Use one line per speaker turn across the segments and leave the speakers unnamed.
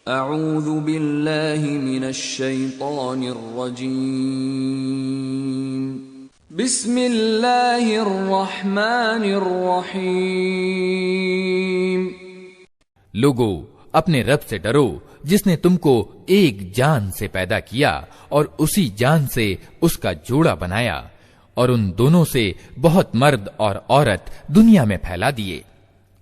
अऊज़ु बिल्लाहि मिनश शैतानिर रजीम। बिस्मिल्लाहिर रहमानिर रहीम।
लोगो, अपने रब से डरो जिसने तुमको एक जान से पैदा किया और उसी जान से उसका जोड़ा बनाया और उन दोनों से बहुत मर्द और औरत दुनिया में फैला दिए।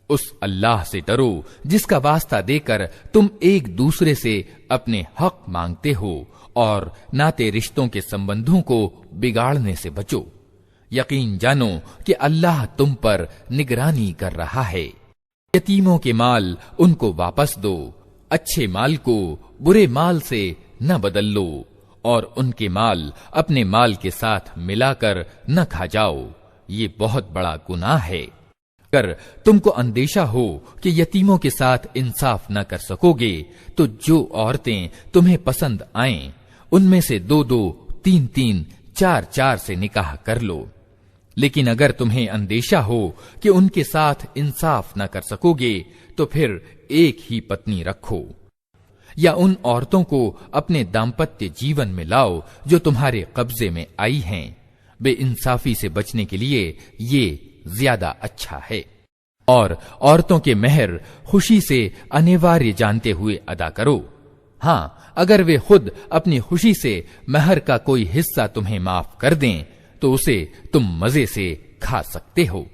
उस अल्लाह से डरो जिसका वास्ता देकर तुम एक दूसरे से अपने हक मांगते हो और नाते रिश्तों के संबंधों को बिगाड़ने से बचो। यकीन जानो कि अल्लाह तुम पर निगरानी कर रहा है। यतीमों के माल उनको वापस दो, अच्छे माल को बुरे माल से न बदल लो और उनके माल अपने माल के साथ मिलाकर न खा जाओ, ये बहुत बड़ा गुनाह है। अगर तुमको अंदेशा हो कि यतीमों के साथ इंसाफ न कर सकोगे तो जो औरतें तुम्हें पसंद आएं उनमें से 2-2, 3-3, 4-4 से निकाह कर लो। लेकिन अगर तुम्हें अंदेशा हो कि उनके साथ इंसाफ न कर सकोगे तो फिर एक ही पत्नी रखो या उन औरतों को अपने दाम्पत्य जीवन में लाओ जो तुम्हारे कब्जे में आई हैं। बेइंसाफी से बचने के लिए ये ज्यादा अच्छा है। और औरतों के मेहर खुशी से अनिवार्य जानते हुए अदा करो। हाँ, अगर वे खुद अपनी खुशी से मेहर का कोई हिस्सा तुम्हें माफ कर दें तो उसे तुम मजे से खा सकते हो।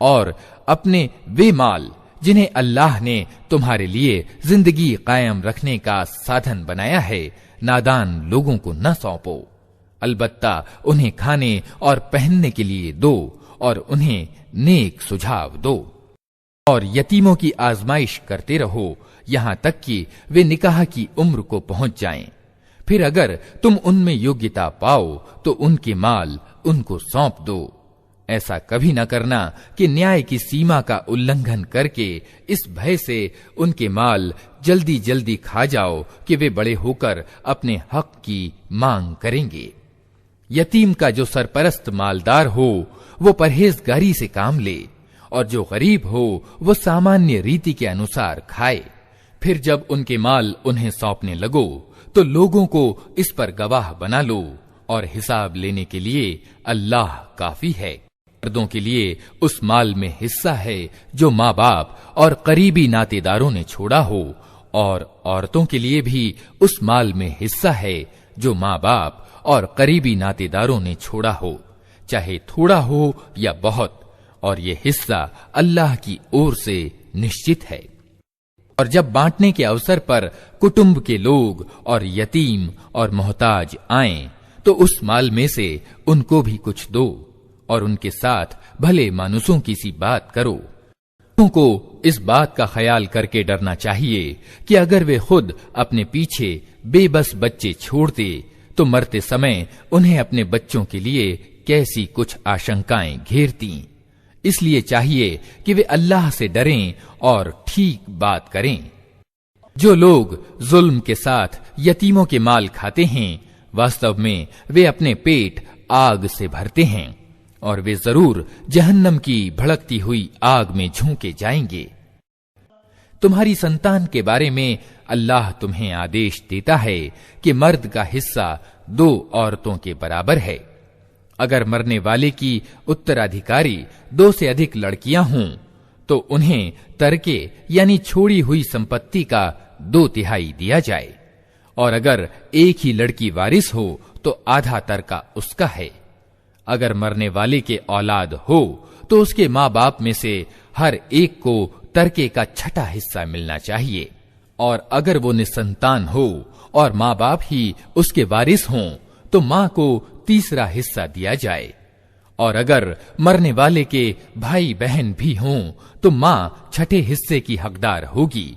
और अपने वे माल जिन्हें अल्लाह ने तुम्हारे लिए जिंदगी कायम रखने का साधन बनाया है, नादान लोगों को न सौंपो। अलबत्ता उन्हें खाने और पहनने के लिए दो और उन्हें नेक सुझाव दो। और यतीमों की आजमाइश करते रहो यहां तक कि वे निकाह की उम्र को पहुंच जाएं। फिर अगर तुम उनमें योग्यता पाओ तो उनके माल उनको सौंप दो। ऐसा कभी न करना कि न्याय की सीमा का उल्लंघन करके इस भय से उनके माल जल्दी जल्दी खा जाओ कि वे बड़े होकर अपने हक की मांग करेंगे। यतीम का जो सरपरस्त मालदार हो वो परहेजगारी से काम ले और जो गरीब हो वो सामान्य रीति के अनुसार खाए। फिर जब उनके माल उन्हें सौंपने लगो तो लोगों को इस पर गवाह बना लो और हिसाब लेने के लिए अल्लाह काफी है। मर्दों के लिए उस माल में हिस्सा है जो माँ बाप और करीबी नातेदारों ने छोड़ा हो और औरतों के लिए भी उस माल में हिस्सा है जो माँ बाप और करीबी नातेदारों ने छोड़ा हो, चाहे थोड़ा हो या बहुत, और ये हिस्सा अल्लाह की ओर से निश्चित है। और जब बांटने के अवसर पर कुटुंब के लोग और यतीम और मोहताज आएं तो उस माल में से उनको भी कुछ दो और उनके साथ भले मानुसों की सी बात करो। उनको इस बात का ख्याल करके डरना चाहिए कि अगर वे खुद अपने पीछे बेबस बच्चे छोड़ते तो मरते समय उन्हें अपने बच्चों के लिए कैसी कुछ आशंकाएं घेरती। इसलिए चाहिए कि वे अल्लाह से डरें और ठीक बात करें। जो लोग जुल्म के साथ यतीमों के माल खाते हैं वास्तव में वे अपने पेट आग से भरते हैं और वे जरूर जहन्नम की भड़कती हुई आग में झोंके जाएंगे। तुम्हारी संतान के बारे में अल्लाह तुम्हें आदेश देता है कि मर्द का हिस्सा 2 औरतों के बराबर है। अगर मरने वाले की उत्तराधिकारी 2 से अधिक लड़कियां हों तो उन्हें तरके यानी छोड़ी हुई संपत्ति का 2/3 दिया जाए और अगर एक ही लड़की वारिस हो तो आधा तरका उसका है। अगर मरने वाले के औलाद हो तो उसके माँ बाप में से हर एक को तरके का 6ठा हिस्सा मिलना चाहिए। और अगर वो निसंतान हो और माँ बाप ही उसके वारिस हों तो माँ को 3रा हिस्सा दिया जाए। और अगर मरने वाले के भाई बहन भी हों तो माँ 6ठे हिस्से की हकदार होगी।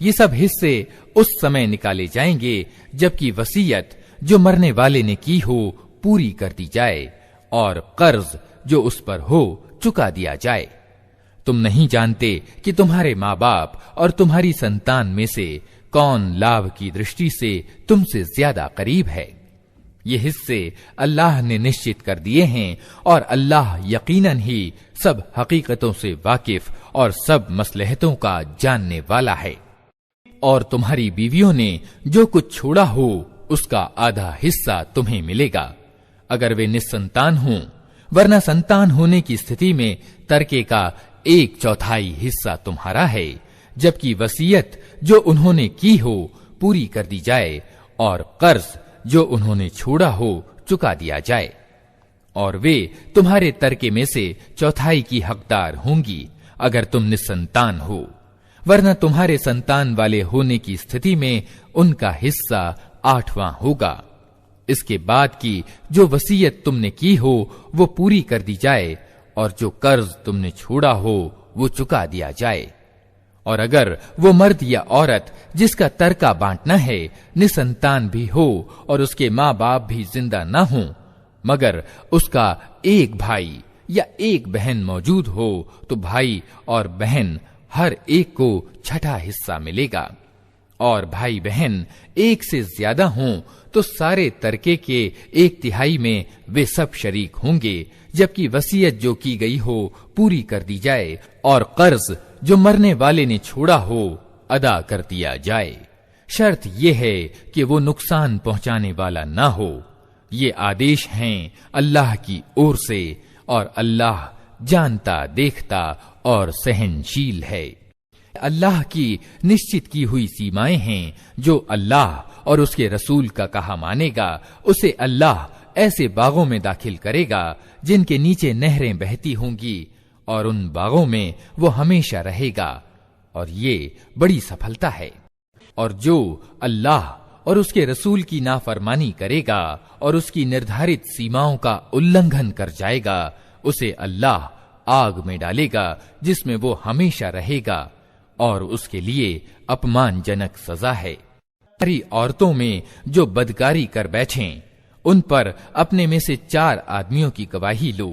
ये सब हिस्से उस समय निकाले जाएंगे जबकि वसीयत जो मरने वाले ने की हो पूरी कर दी जाए और कर्ज जो उस पर हो चुका दिया जाए। तुम नहीं जानते कि तुम्हारे माँ बाप और तुम्हारी संतान में से कौन लाभ की दृष्टि से तुमसे ज्यादा करीब है। ये हिस्से अल्लाह ने निश्चित कर दिए हैं और अल्लाह यकीनन ही सब हकीकतों से वाकिफ और सब मसलहतों का जानने वाला है। और तुम्हारी बीवियों ने जो कुछ छोड़ा हो उसका आधा हिस्सा तुम्हें मिलेगा, अगर वे निस्संतान हों, वरना संतान होने की स्थिति में तरके का 1/4 हिस्सा तुम्हारा है, जबकि वसीयत जो उन्होंने की हो पूरी कर दी जाए और कर्ज जो उन्होंने छोड़ा हो चुका दिया जाए। और वे तुम्हारे तरके में से 1/4 की हकदार होंगी अगर तुम निस्संतान हो, वरना तुम्हारे संतान वाले होने की स्थिति में उनका हिस्सा 8वां होगा। इसके बाद की जो वसीयत तुमने की हो वो पूरी कर दी जाए और जो कर्ज तुमने छोड़ा हो वो चुका दिया जाए। और अगर वो मर्द या औरत जिसका तरका बांटना है निसंतान भी हो और उसके माँ बाप भी जिंदा न हो, मगर उसका एक भाई या एक बहन मौजूद हो, तो भाई और बहन हर एक को 6ठा हिस्सा मिलेगा। और भाई बहन एक से ज्यादा हों तो सारे तरके के 1/3 में वे सब शरीक होंगे, जबकि वसीयत जो की गई हो पूरी कर दी जाए और कर्ज जो मरने वाले ने छोड़ा हो अदा कर दिया जाए। शर्त यह है कि वो नुकसान पहुंचाने वाला ना हो। ये आदेश हैं अल्लाह की ओर से और अल्लाह जानता देखता और सहनशील है। अल्लाह की निश्चित की हुई सीमाएं हैं। जो अल्लाह और उसके रसूल का कहा मानेगा उसे अल्लाह ऐसे बागों में दाखिल करेगा जिनके नीचे नहरें बहती होंगी और उन बागों में वो हमेशा रहेगा, और ये बड़ी सफलता है। और जो अल्लाह और उसके रसूल की नाफरमानी करेगा और उसकी निर्धारित सीमाओं का उल्लंघन कर जाएगा, उसे अल्लाह आग में डालेगा जिसमें वो हमेशा रहेगा, और उसके लिए अपमानजनक सजा है। सारी औरतों में जो बदकारी कर बैठें उन पर अपने में से 4 आदमियों की गवाही लो,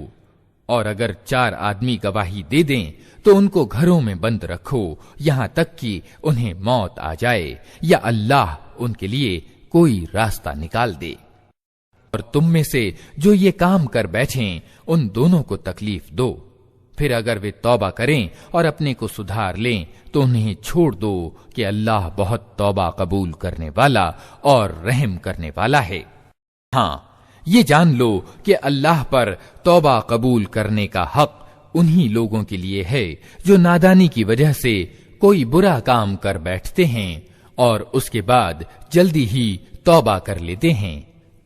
और अगर 4 आदमी गवाही दे दें तो उनको घरों में बंद रखो यहां तक कि उन्हें मौत आ जाए या अल्लाह उनके लिए कोई रास्ता निकाल दे। और तुम में से जो ये काम कर बैठें उन दोनों को तकलीफ दो, फिर अगर वे तौबा करें और अपने को सुधार लें तो उन्हें छोड़ दो कि अल्लाह बहुत तौबा कबूल करने वाला और रहम करने वाला है। हाँ, ये जान लो कि अल्लाह पर तौबा कबूल करने का हक उन्हीं लोगों के लिए है जो नादानी की वजह से कोई बुरा काम कर बैठते हैं और उसके बाद जल्दी ही तौबा कर लेते हैं।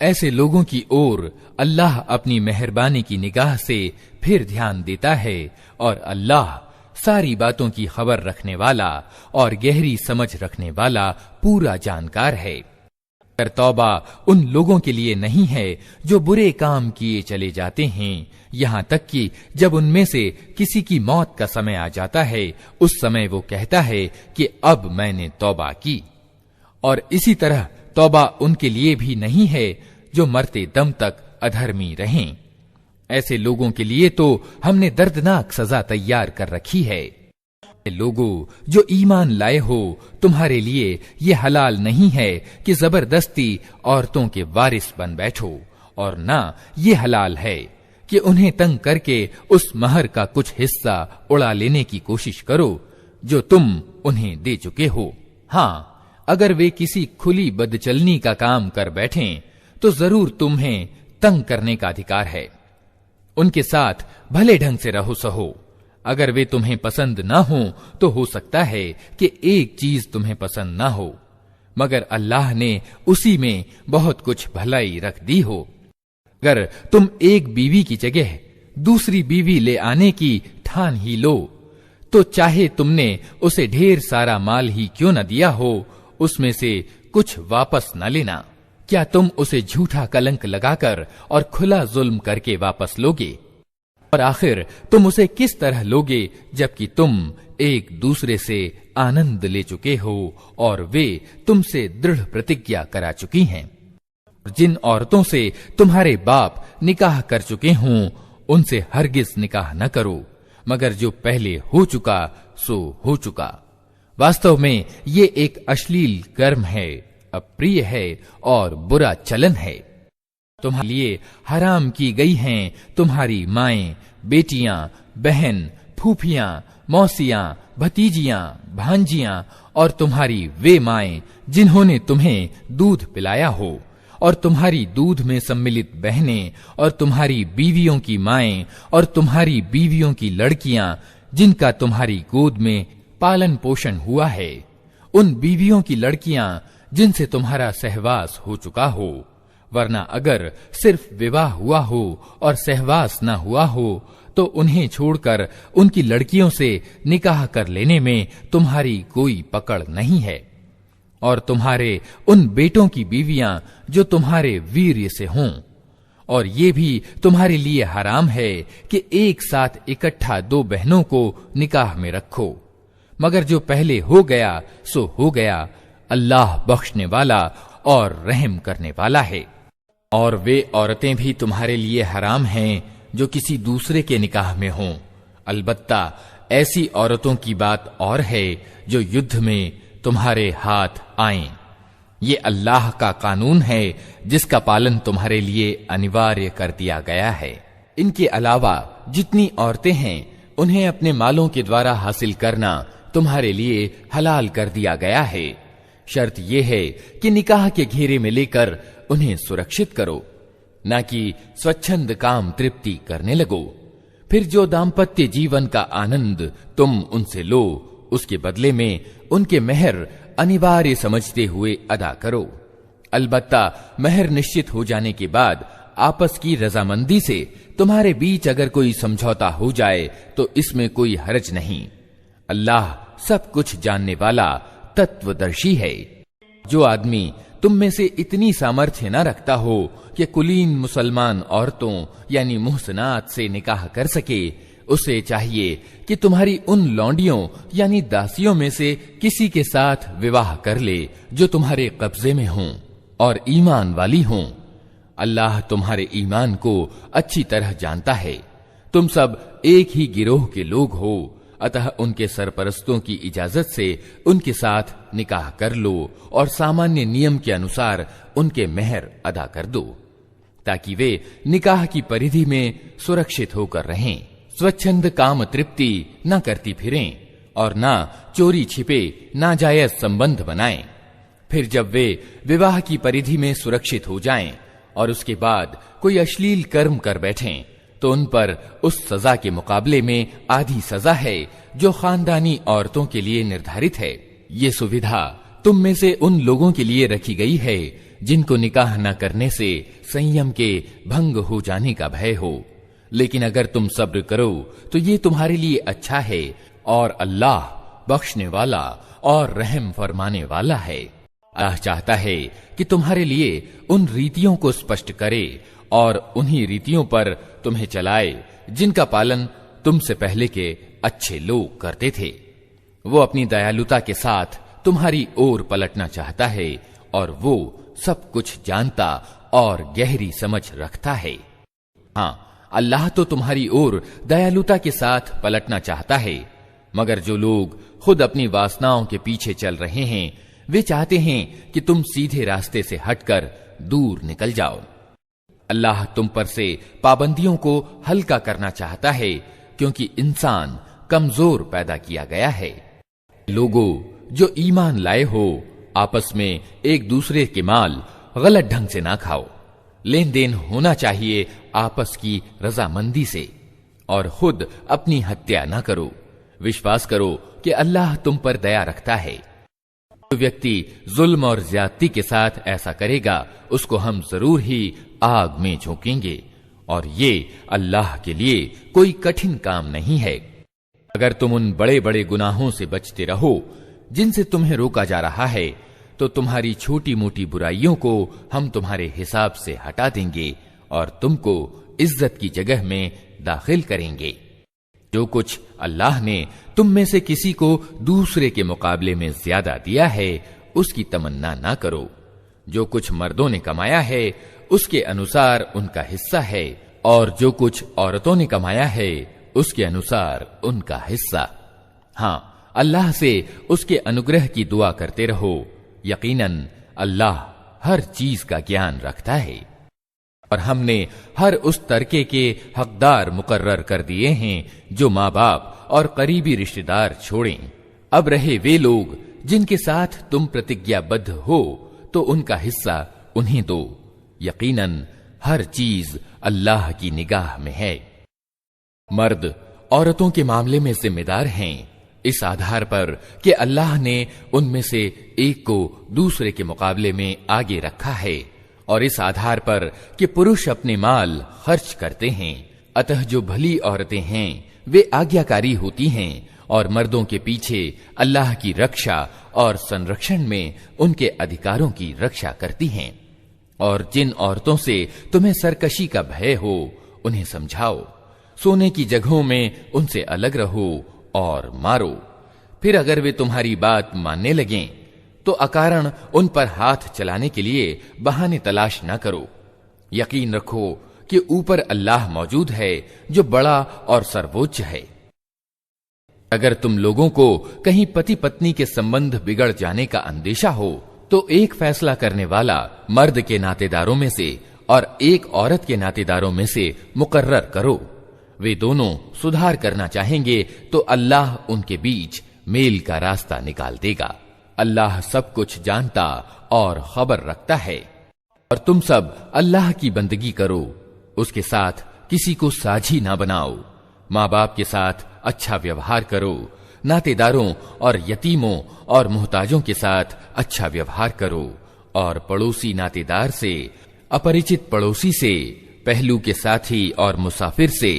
ऐसे लोगों की ओर अल्लाह अपनी मेहरबानी की निगाह से फिर ध्यान देता है, और अल्लाह सारी बातों की खबर रखने वाला और गहरी समझ रखने वाला पूरा जानकार है। पर तौबा उन लोगों के लिए नहीं है जो बुरे काम किए चले जाते हैं, यहाँ तक कि जब उनमें से किसी की मौत का समय आ जाता है उस समय वो कहता है कि अब मैंने तौबा की। और इसी तरह तौबा उनके लिए भी नहीं है जो मरते दम तक अधर्मी रहें। ऐसे लोगों के लिए तो हमने दर्दनाक सजा तैयार कर रखी है। लोगों जो ईमान लाए हो, तुम्हारे लिए ये हलाल नहीं है कि जबरदस्ती औरतों के वारिस बन बैठो, और ना ये हलाल है कि उन्हें तंग करके उस महर का कुछ हिस्सा उड़ा लेने की कोशिश करो जो तुम उन्हें दे चुके हो। हाँ, अगर वे किसी खुली बदचलनी का काम कर बैठें तो जरूर तुम्हें तंग करने का अधिकार है। उनके साथ भले ढंग से रहो सहो। अगर वे तुम्हें पसंद ना हो तो हो सकता है कि एक चीज तुम्हें पसंद ना हो, मगर अल्लाह ने उसी में बहुत कुछ भलाई रख दी हो। अगर तुम एक बीवी की जगह दूसरी बीवी ले आने की ठान ही लो तो चाहे तुमने उसे ढेर सारा माल ही क्यों न दिया हो, उसमें से कुछ वापस न लेना। क्या तुम उसे झूठा कलंक लगाकर और खुला जुल्म करके वापस लोगे? और आखिर तुम उसे किस तरह लोगे जबकि तुम एक दूसरे से आनंद ले चुके हो और वे तुमसे दृढ़ प्रतिज्ञा करा चुकी हैं। जिन औरतों से तुम्हारे बाप निकाह कर चुके हों उनसे हरगिज निकाह न करो, मगर जो पहले हो चुका सो हो चुका। वास्तव में ये एक अश्लील कर्म है, अप्रिय है और बुरा चलन है। तुम्हारे लिए हराम की गई हैं तुम्हारी माएं, बेटियां, बहन, फूफियां, मौसियां, भतीजियां, भांजियां और तुम्हारी वे माएं जिन्होंने तुम्हें दूध पिलाया हो, और तुम्हारी दूध में सम्मिलित बहनें, और तुम्हारी बीवियों की माएं, और तुम्हारी बीवियों की लड़कियां जिनका तुम्हारी गोद में पालन पोषण हुआ है, उन बीवियों की लड़कियां जिनसे तुम्हारा सहवास हो चुका हो, वरना अगर सिर्फ विवाह हुआ हो और सहवास न हुआ हो तो उन्हें छोड़कर उनकी लड़कियों से निकाह कर लेने में तुम्हारी कोई पकड़ नहीं है। और तुम्हारे उन बेटों की बीवियां जो तुम्हारे वीर्य से हों, और ये भी तुम्हारे लिए हराम है कि एक साथ इकट्ठा दो बहनों को निकाह में रखो, मगर जो पहले हो गया सो हो गया, अल्लाह बख्शने वाला और रहम करने वाला है। और वे औरतें भी तुम्हारे लिए हराम हैं जो किसी दूसरे के निकाह में हों, अलबत्ता ऐसी औरतों की बात और है जो युद्ध में तुम्हारे हाथ आएं। ये अल्लाह का कानून है जिसका पालन तुम्हारे लिए अनिवार्य कर दिया गया है। इनके अलावा जितनी औरतें हैं उन्हें अपने मालों के द्वारा हासिल करना तुम्हारे लिए हलाल कर दिया गया है। शर्त यह है कि निकाह के घेरे में लेकर उन्हें सुरक्षित करो, न कि स्वच्छंद काम तृप्ति करने लगो। फिर जो दाम्पत्य जीवन का आनंद तुम उनसे लो, उसके बदले में उनके मेहर अनिवार्य समझते हुए अदा करो। अलबत्ता मेहर निश्चित हो जाने के बाद आपस की रजामंदी से तुम्हारे बीच अगर कोई समझौता हो जाए तो इसमें कोई हरज नहीं। अल्लाह सब कुछ जानने वाला तत्वदर्शी है। जो आदमी तुम में से इतनी सामर्थ्य न रखता हो कि कुलीन मुसलमान औरतों यानी मुहसनात से निकाह कर सके, उसे चाहिए कि तुम्हारी उन लौंडियों यानी दासियों में से किसी के साथ विवाह कर ले जो तुम्हारे कब्जे में हों और ईमान वाली हों। अल्लाह तुम्हारे ईमान को अच्छी तरह जानता है। तुम सब एक ही गिरोह के लोग हो, अतः उनके सरपरस्तों की इजाजत से उनके साथ निकाह कर लो और सामान्य नियम के अनुसार उनके मेहर अदा कर दो, ताकि वे निकाह की परिधि में सुरक्षित होकर रहें, स्वच्छंद काम तृप्ति न करती फिरें और न चोरी छिपे नाजायज संबंध बनाएं। फिर जब वे विवाह की परिधि में सुरक्षित हो जाएं और उसके बाद कोई अश्लील कर्म कर बैठें तो उन पर उस सजा के मुकाबले में आधी सजा है जो खानदानी औरतों के लिए निर्धारित है। ये सुविधा तुम में से उन लोगों के लिए रखी गई है जिनको निकाह न करने से संयम के भंग हो जाने का भय हो। लेकिन अगर तुम सब्र करो तो ये तुम्हारे लिए अच्छा है और अल्लाह बख्शने वाला और रहम फरमाने वाला है। अल्लाह चाहता है कि तुम्हारे लिए उन रीतियों को स्पष्ट करे और उन्हीं रीतियों पर तुम्हें चलाए जिनका पालन तुमसे पहले के अच्छे लोग करते थे। वो अपनी दयालुता के साथ तुम्हारी ओर पलटना चाहता है और वो सब कुछ जानता और गहरी समझ रखता है। हाँ, अल्लाह तो तुम्हारी ओर दयालुता के साथ पलटना चाहता है, मगर जो लोग खुद अपनी वासनाओं के पीछे चल रहे हैं वे चाहते हैं कि तुम सीधे रास्ते से हटकर दूर निकल जाओ। अल्लाह तुम पर से पाबंदियों को हल्का करना चाहता है क्योंकि इंसान कमजोर पैदा किया गया है। लोगों जो ईमान लाए हो, आपस में एक दूसरे के माल गलत ढंग से ना खाओ। लेन देन होना चाहिए आपस की रजामंदी से और खुद अपनी हत्या ना करो। विश्वास करो कि अल्लाह तुम पर दया रखता है। जो व्यक्ति जुल्म और ज्यादती के साथ ऐसा करेगा उसको हम जरूर ही आग में झोंकेंगे और ये अल्लाह के लिए कोई कठिन काम नहीं है। अगर तुम उन बड़े बड़े गुनाहों से बचते रहो जिनसे तुम्हें रोका जा रहा है तो तुम्हारी छोटी मोटी बुराइयों को हम तुम्हारे हिसाब से हटा देंगे और तुमको इज्जत की जगह में दाखिल करेंगे। जो कुछ अल्लाह ने तुम में से किसी को दूसरे के मुकाबले में ज्यादा दिया है उसकी तमन्ना ना करो। जो कुछ मर्दों ने कमाया है उसके अनुसार उनका हिस्सा है और जो कुछ औरतों ने कमाया है उसके अनुसार उनका हिस्सा। हाँ, अल्लाह से उसके अनुग्रह की दुआ करते रहो। यकीनन अल्लाह हर चीज का ज्ञान रखता है। और हमने हर उस तरके के हकदार मुकर्रर कर दिए हैं जो माँ बाप और करीबी रिश्तेदार छोड़ें। अब रहे वे लोग जिनके साथ तुम प्रतिज्ञाबद्ध हो, तो उनका हिस्सा उन्हें दो। यकीनन हर चीज अल्लाह की निगाह में है। मर्द औरतों के मामले में जिम्मेदार हैं, इस आधार पर कि अल्लाह ने उनमें से एक को दूसरे के मुकाबले में आगे रखा है, और इस आधार पर कि पुरुष अपने माल खर्च करते हैं। अतः जो भली औरतें हैं वे आज्ञाकारी होती हैं और मर्दों के पीछे अल्लाह की रक्षा और संरक्षण में उनके अधिकारों की रक्षा करती हैं। और जिन औरतों से तुम्हें सरकशी का भय हो उन्हें समझाओ, सोने की जगहों में उनसे अलग रहो और मारो। फिर अगर वे तुम्हारी बात मानने लगें तो अकारण उन पर हाथ चलाने के लिए बहाने तलाश न करो। यकीन रखो कि ऊपर अल्लाह मौजूद है जो बड़ा और सर्वोच्च है। अगर तुम लोगों को कहीं पति पत्नी के संबंध बिगड़ जाने का अंदेशा हो तो एक फैसला करने वाला मर्द के नातेदारों में से और एक औरत के नातेदारों में से मुकर्रर करो। वे दोनों सुधार करना चाहेंगे तो अल्लाह उनके बीच मेल का रास्ता निकाल देगा। अल्लाह सब कुछ जानता और खबर रखता है। और तुम सब अल्लाह की बंदगी करो, उसके साथ किसी को साझी ना बनाओ। माँ बाप के साथ अच्छा व्यवहार करो, नातेदारों और यतीमों और मुहताजों के साथ अच्छा व्यवहार करो, और पड़ोसी नातेदार से, अपरिचित पड़ोसी से, पहलू के साथी और मुसाफिर से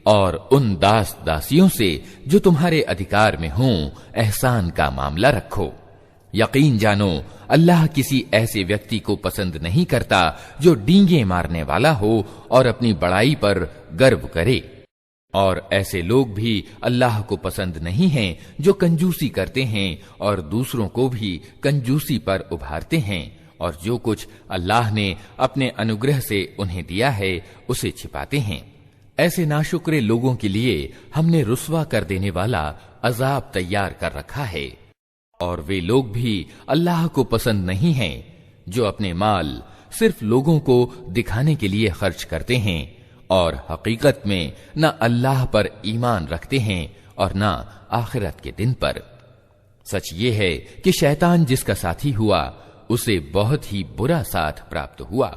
और उन दास दासियों से जो तुम्हारे अधिकार में हों एहसान का मामला रखो। यकीन जानो अल्लाह किसी ऐसे व्यक्ति को पसंद नहीं करता जो डींगे मारने वाला हो और अपनी बड़ाई पर गर्व करे। और ऐसे लोग भी अल्लाह को पसंद नहीं हैं जो कंजूसी करते हैं और दूसरों को भी कंजूसी पर उभारते हैं, और जो कुछ अल्लाह ने अपने अनुग्रह से उन्हें दिया है उसे छिपाते हैं। ऐसे नाशुक्रे लोगों के लिए हमने रुस्वा कर देने वाला अजाब तैयार कर रखा है। और वे लोग भी अल्लाह को पसंद नहीं हैं जो अपने माल सिर्फ लोगों को दिखाने के लिए खर्च करते हैं और हकीकत में न अल्लाह पर ईमान रखते हैं और न आखिरत के दिन पर। सच ये है कि शैतान जिसका साथी हुआ उसे बहुत ही बुरा साथ प्राप्त हुआ।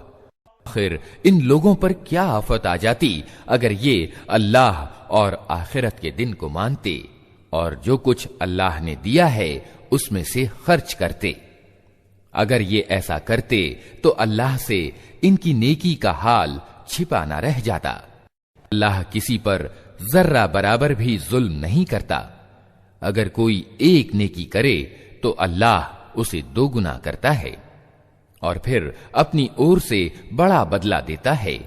आखिर इन लोगों पर क्या आफत आ जाती अगर ये अल्लाह और आखिरत के दिन को मानते और जो कुछ अल्लाह ने दिया है उसमें से खर्च करते। अगर ये ऐसा करते तो अल्लाह से इनकी नेकी का हाल छिपा न रह जाता। अल्लाह किसी पर जर्रा बराबर भी जुल्म नहीं करता। अगर कोई एक नेकी करे तो अल्लाह उसे दोगुना करता है और फिर अपनी ओर से बड़ा बदला देता है।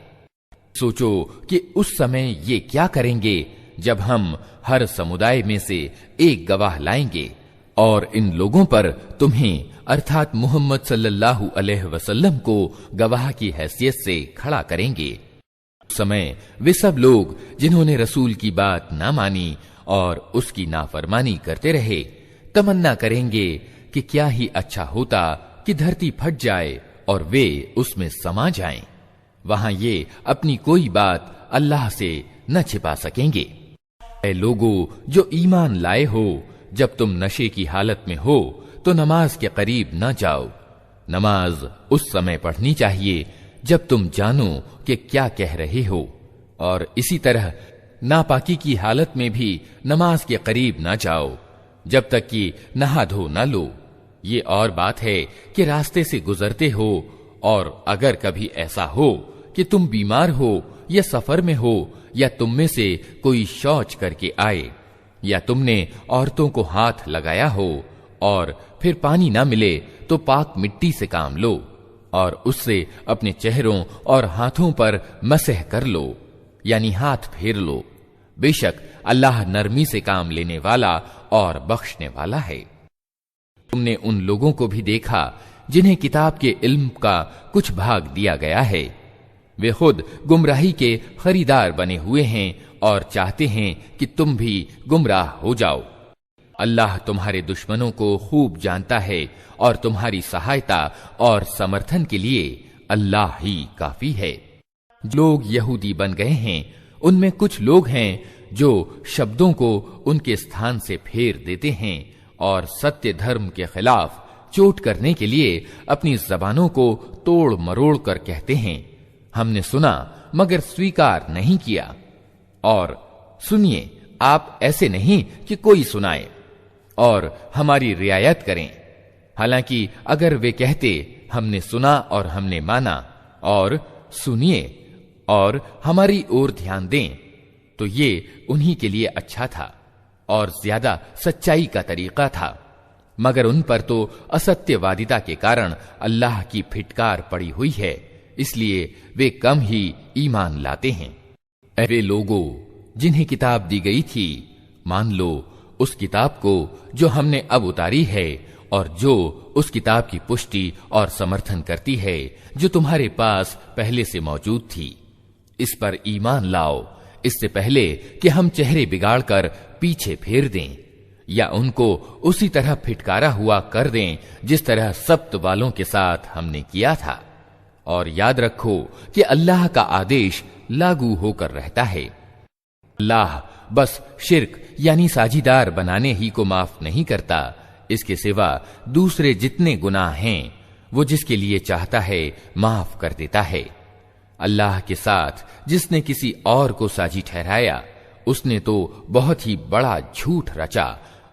सोचो कि उस समय ये क्या करेंगे जब हम हर समुदाय में से एक गवाह लाएंगे और इन लोगों पर तुम्हें अर्थात मोहम्मद सल्लल्लाहु अलैहि वसल्लम को गवाह की हैसियत से खड़ा करेंगे। उस समय वे सब लोग जिन्होंने रसूल की बात ना मानी और उसकी नाफरमानी करते रहे तमन्ना करेंगे कि क्या ही अच्छा होता कि धरती फट जाए और वे उसमें समा जाएं। वहां ये अपनी कोई बात अल्लाह से न छिपा सकेंगे। ऐ लोगों जो ईमान लाए हो, जब तुम नशे की हालत में हो तो नमाज के करीब न जाओ। नमाज उस समय पढ़नी चाहिए जब तुम जानो कि क्या कह रहे हो, और इसी तरह नापाकी की हालत में भी नमाज के करीब न जाओ जब तक कि नहा धो न लो। ये और बात है कि रास्ते से गुजरते हो और अगर कभी ऐसा हो कि तुम बीमार हो या सफर में हो या तुम में से कोई शौच करके आए या तुमने औरतों को हाथ लगाया हो और फिर पानी ना मिले तो पाक मिट्टी से काम लो और उससे अपने चेहरों और हाथों पर मसह कर लो, यानी हाथ फेर लो। बेशक अल्लाह नरमी से काम लेने वाला और बख्शने वाला है। तुमने उन लोगों को भी देखा जिन्हें किताब के इल्म का कुछ भाग दिया गया है। वे खुद गुमराही के खरीदार बने हुए हैं और चाहते हैं कि तुम भी गुमराह हो जाओ। अल्लाह तुम्हारे दुश्मनों को खूब जानता है और तुम्हारी सहायता और समर्थन के लिए अल्लाह ही काफी है। लोग यहूदी बन गए हैं, उनमें कुछ लोग हैं जो शब्दों को उनके स्थान से फेर देते हैं और सत्य धर्म के खिलाफ चोट करने के लिए अपनी जबानों को तोड़ मरोड़ कर कहते हैं, हमने सुना मगर स्वीकार नहीं किया। और सुनिए, आप ऐसे नहीं कि कोई सुनाए और हमारी रियायत करें। हालांकि अगर वे कहते हमने सुना और हमने माना और सुनिए और हमारी ओर ध्यान दें, तो ये उन्हीं के लिए अच्छा था और ज्यादा सच्चाई का तरीका था। मगर उन पर तो असत्यवादिता के कारण अल्लाह की फिटकार पड़ी हुई है, इसलिए वे कम ही ईमान लाते हैं। वे लोगों जिन्हें किताब दी गई थी, मान लो उस किताब को जो हमने अब उतारी है और जो उस किताब की पुष्टि और समर्थन करती है जो तुम्हारे पास पहले से मौजूद थी। इस पर ईमान लाओ इससे पहले कि हम चेहरे बिगाड़कर पीछे फेर दें या उनको उसी तरह फिटकारा हुआ कर दें जिस तरह सब्त वालों के साथ हमने किया था। और याद रखो कि अल्लाह का आदेश लागू होकर रहता है। अल्लाह बस शिर्क यानी साझीदार बनाने ही को माफ नहीं करता, इसके सिवा दूसरे जितने गुनाह हैं वो जिसके लिए चाहता है माफ कर देता है। अल्लाह के साथ जिसने किसी और को साझी ठहराया, उसने तो बहुत ही बड़ा झूठ रचा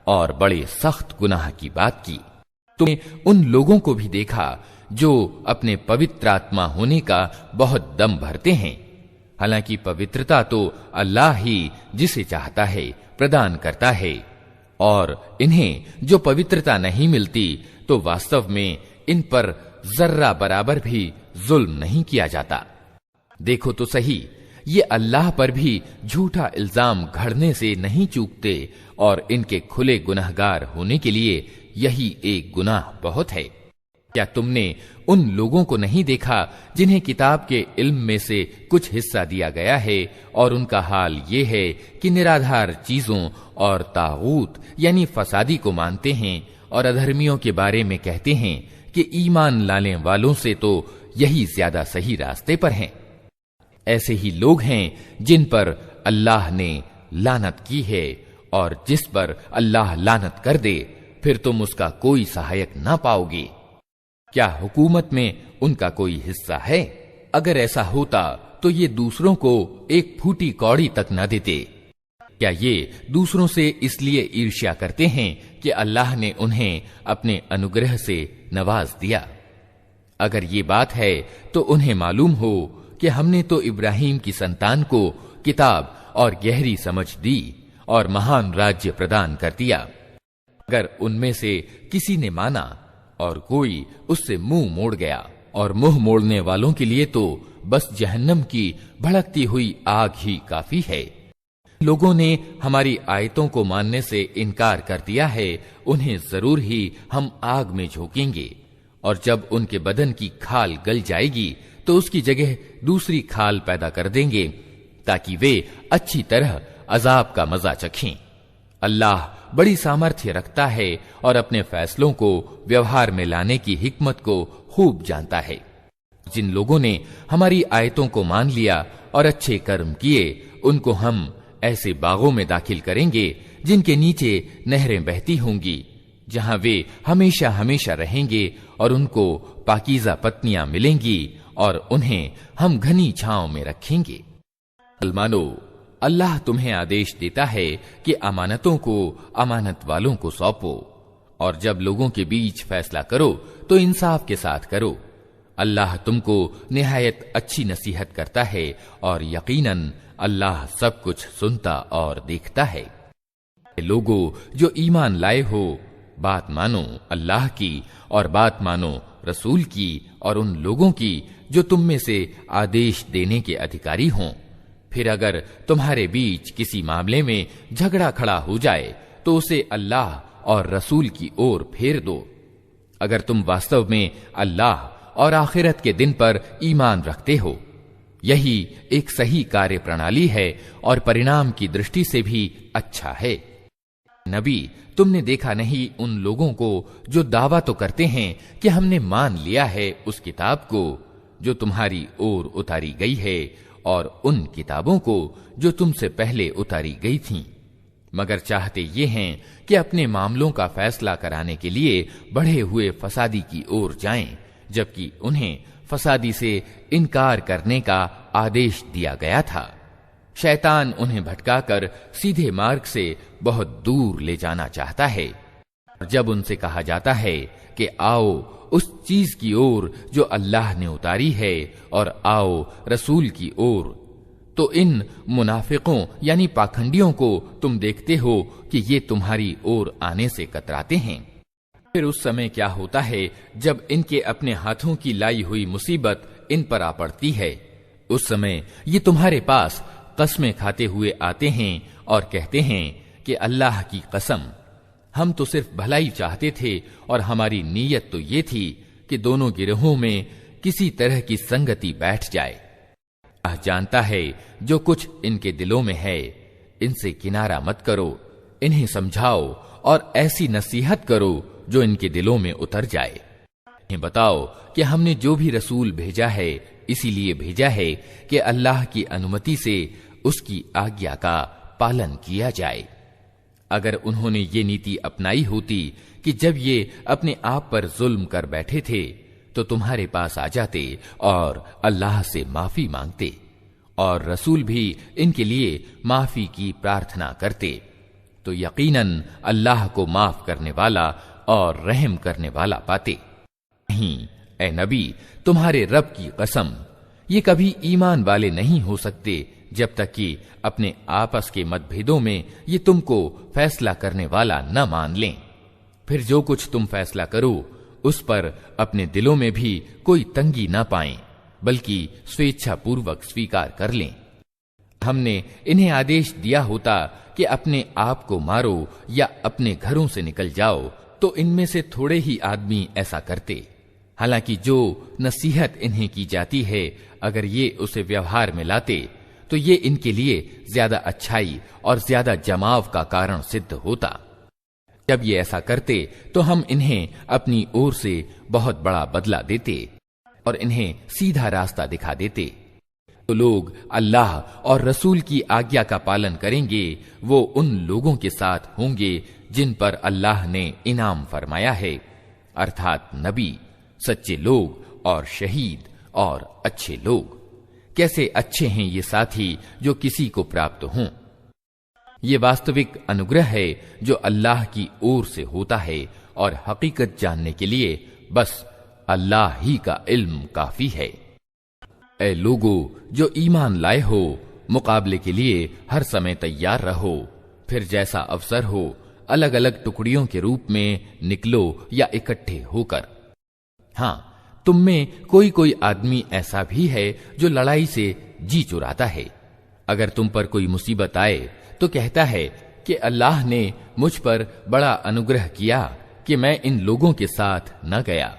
और बड़े सख्त गुनाह की बात की। तुमने उन लोगों को भी देखा जो अपने पवित्र आत्मा होने का बहुत दम भरते हैं, हालांकि पवित्रता तो अल्लाह ही जिसे चाहता है प्रदान करता है, और इन्हें जो पवित्रता नहीं मिलती तो वास्तव में इन पर जर्रा बराबर भी जुल्म नहीं किया जाता। देखो तो सही, ये अल्लाह पर भी झूठा इल्जाम घड़ने से नहीं चूकते और इनके खुले गुनहगार होने के लिए यही एक गुनाह बहुत है। क्या तुमने उन लोगों को नहीं देखा जिन्हें किताब के इल्म में से कुछ हिस्सा दिया गया है और उनका हाल ये है कि निराधार चीजों और तागूत यानी फसादी को मानते हैं और अधर्मियों के बारे में कहते हैं कि ईमान लाने वालों से तो यही ज्यादा सही रास्ते पर हैं। ऐसे ही लोग हैं जिन पर अल्लाह ने लानत की है, और जिस पर अल्लाह लानत कर दे फिर तुम उसका कोई सहायक ना पाओगे। क्या हुकूमत में उनका कोई हिस्सा है? अगर ऐसा होता तो ये दूसरों को एक फूटी कौड़ी तक न देते। क्या ये दूसरों से इसलिए ईर्ष्या करते हैं कि अल्लाह ने उन्हें अपने अनुग्रह से नवाज दिया? अगर ये बात है तो उन्हें मालूम हो कि हमने तो इब्राहिम की संतान को किताब और गहरी समझ दी और महान राज्य प्रदान कर दिया। अगर उनमें से किसी ने माना और कोई उससे मुंह मोड़ गया, और मुंह मोड़ने वालों के लिए तो बस जहन्नम की भड़कती हुई आग ही काफी है। लोगों ने हमारी आयतों को मानने से इनकार कर दिया है, उन्हें जरूर ही हम आग में झोंकेंगे, और जब उनके बदन की खाल गल जाएगी तो उसकी जगह दूसरी खाल पैदा कर देंगे ताकि वे अच्छी तरह अजाब का मजा चखें। अल्लाह बड़ी सामर्थ्य रखता है और अपने फैसलों को व्यवहार में लाने की हिकमत को खूब जानता है। जिन लोगों ने हमारी आयतों को मान लिया और अच्छे कर्म किए, उनको हम ऐसे बागों में दाखिल करेंगे जिनके नीचे नहरें बहती होंगी, जहां वे हमेशा हमेशा रहेंगे, और उनको पाकीज़ा पत्नियां मिलेंगी और उन्हें हम घनी छांव में रखेंगे। मुसलमानो, अल्लाह तुम्हें आदेश देता है कि अमानतों को अमानत वालों को सौंपो, और जब लोगों के बीच फैसला करो तो इंसाफ के साथ करो। अल्लाह तुमको निहायत अच्छी नसीहत करता है और यकीनन अल्लाह सब कुछ सुनता और देखता है। लोगों जो ईमान लाए हो, बात मानो अल्लाह की और बात मानो रसूल की और उन लोगों की जो तुम में से आदेश देने के अधिकारी हों। फिर अगर तुम्हारे बीच किसी मामले में झगड़ा खड़ा हो जाए तो उसे अल्लाह और रसूल की ओर फेर दो। अगर तुम वास्तव में अल्लाह और आखिरत के दिन पर ईमान रखते हो, यही एक सही कार्य प्रणाली है और परिणाम की दृष्टि से भी अच्छा है। नबी, तुमने देखा नहीं उन लोगों को जो दावा तो करते हैं कि हमने मान लिया है उस किताब को जो तुम्हारी ओर उतारी गई है, और उन किताबों को जो तुमसे पहले उतारी गई थीं, मगर चाहते ये हैं कि अपने मामलों का फैसला कराने के लिए बढ़े हुए फसादी की ओर जाएं, जबकि उन्हें फसादी से इनकार करने का आदेश दिया गया था। शैतान उन्हें भटकाकर सीधे मार्ग से बहुत दूर ले जाना चाहता है। जब उनसे कहा जाता है कि आओ उस चीज की ओर जो अल्लाह ने उतारी है और आओ रसूल की ओर, तो इन मुनाफिकों यानी पाखंडियों को तुम देखते हो कि ये तुम्हारी ओर आने से कतराते हैं। फिर उस समय क्या होता है जब इनके अपने हाथों की लाई हुई मुसीबत इन पर आ पड़ती है। उस समय ये तुम्हारे पास कस्में खाते हुए आते हैं और कहते हैं कि अल्लाह की कसम, हम तो सिर्फ भलाई चाहते थे और हमारी नीयत तो ये थी कि दोनों गिरोहों में किसी तरह की संगति बैठ जाए। अल्लाह जानता है जो कुछ इनके दिलों में है। इनसे किनारा मत करो, इन्हें समझाओ और ऐसी नसीहत करो जो इनके दिलों में उतर जाए। इन्हें बताओ कि हमने जो भी रसूल भेजा है इसीलिए भेजा है कि अल्लाह की अनुमति से उसकी आज्ञा का पालन किया जाए। अगर उन्होंने ये नीति अपनाई होती कि जब ये अपने आप पर जुल्म कर बैठे थे तो तुम्हारे पास आ जाते और अल्लाह से माफी मांगते और रसूल भी इनके लिए माफी की प्रार्थना करते, तो यकीनन अल्लाह को माफ करने वाला और रहम करने वाला पाते। नहीं ए नबी, तुम्हारे रब की कसम, ये कभी ईमान वाले नहीं हो सकते जब तक कि अपने आपस के मतभेदों में ये तुमको फैसला करने वाला न मान लें। फिर जो कुछ तुम फैसला करो उस पर अपने दिलों में भी कोई तंगी न पाएं, बल्कि स्वेच्छा पूर्वक स्वीकार कर लें। हमने इन्हें आदेश दिया होता कि अपने आप को मारो या अपने घरों से निकल जाओ, तो इनमें से थोड़े ही आदमी ऐसा करते। हालांकि जो नसीहत इन्हें की जाती है अगर ये उसे व्यवहार में लाते तो ये इनके लिए ज्यादा अच्छाई और ज्यादा जमाव का कारण सिद्ध होता। जब ये ऐसा करते तो हम इन्हें अपनी ओर से बहुत बड़ा बदला देते और इन्हें सीधा रास्ता दिखा देते। तो लोग अल्लाह और रसूल की आज्ञा का पालन करेंगे, वो उन लोगों के साथ होंगे जिन पर अल्लाह ने इनाम फरमाया है, अर्थात नबी, सच्चे लोग और शहीद और अच्छे लोग। कैसे अच्छे हैं ये साथी जो किसी को प्राप्त हों। ये वास्तविक अनुग्रह है जो अल्लाह की ओर से होता है और हकीकत जानने के लिए बस अल्लाह ही का इल्म काफी है। ए लोगो जो ईमान लाए हो, मुकाबले के लिए हर समय तैयार रहो। फिर जैसा अवसर हो अलग अलग टुकड़ियों के रूप में निकलो या इकट्ठे होकर। हाँ, तुम में कोई कोई आदमी ऐसा भी है जो लड़ाई से जी चुराता है। अगर तुम पर कोई मुसीबत आए तो कहता है कि अल्लाह ने मुझ पर बड़ा अनुग्रह किया कि मैं इन लोगों के साथ न गया।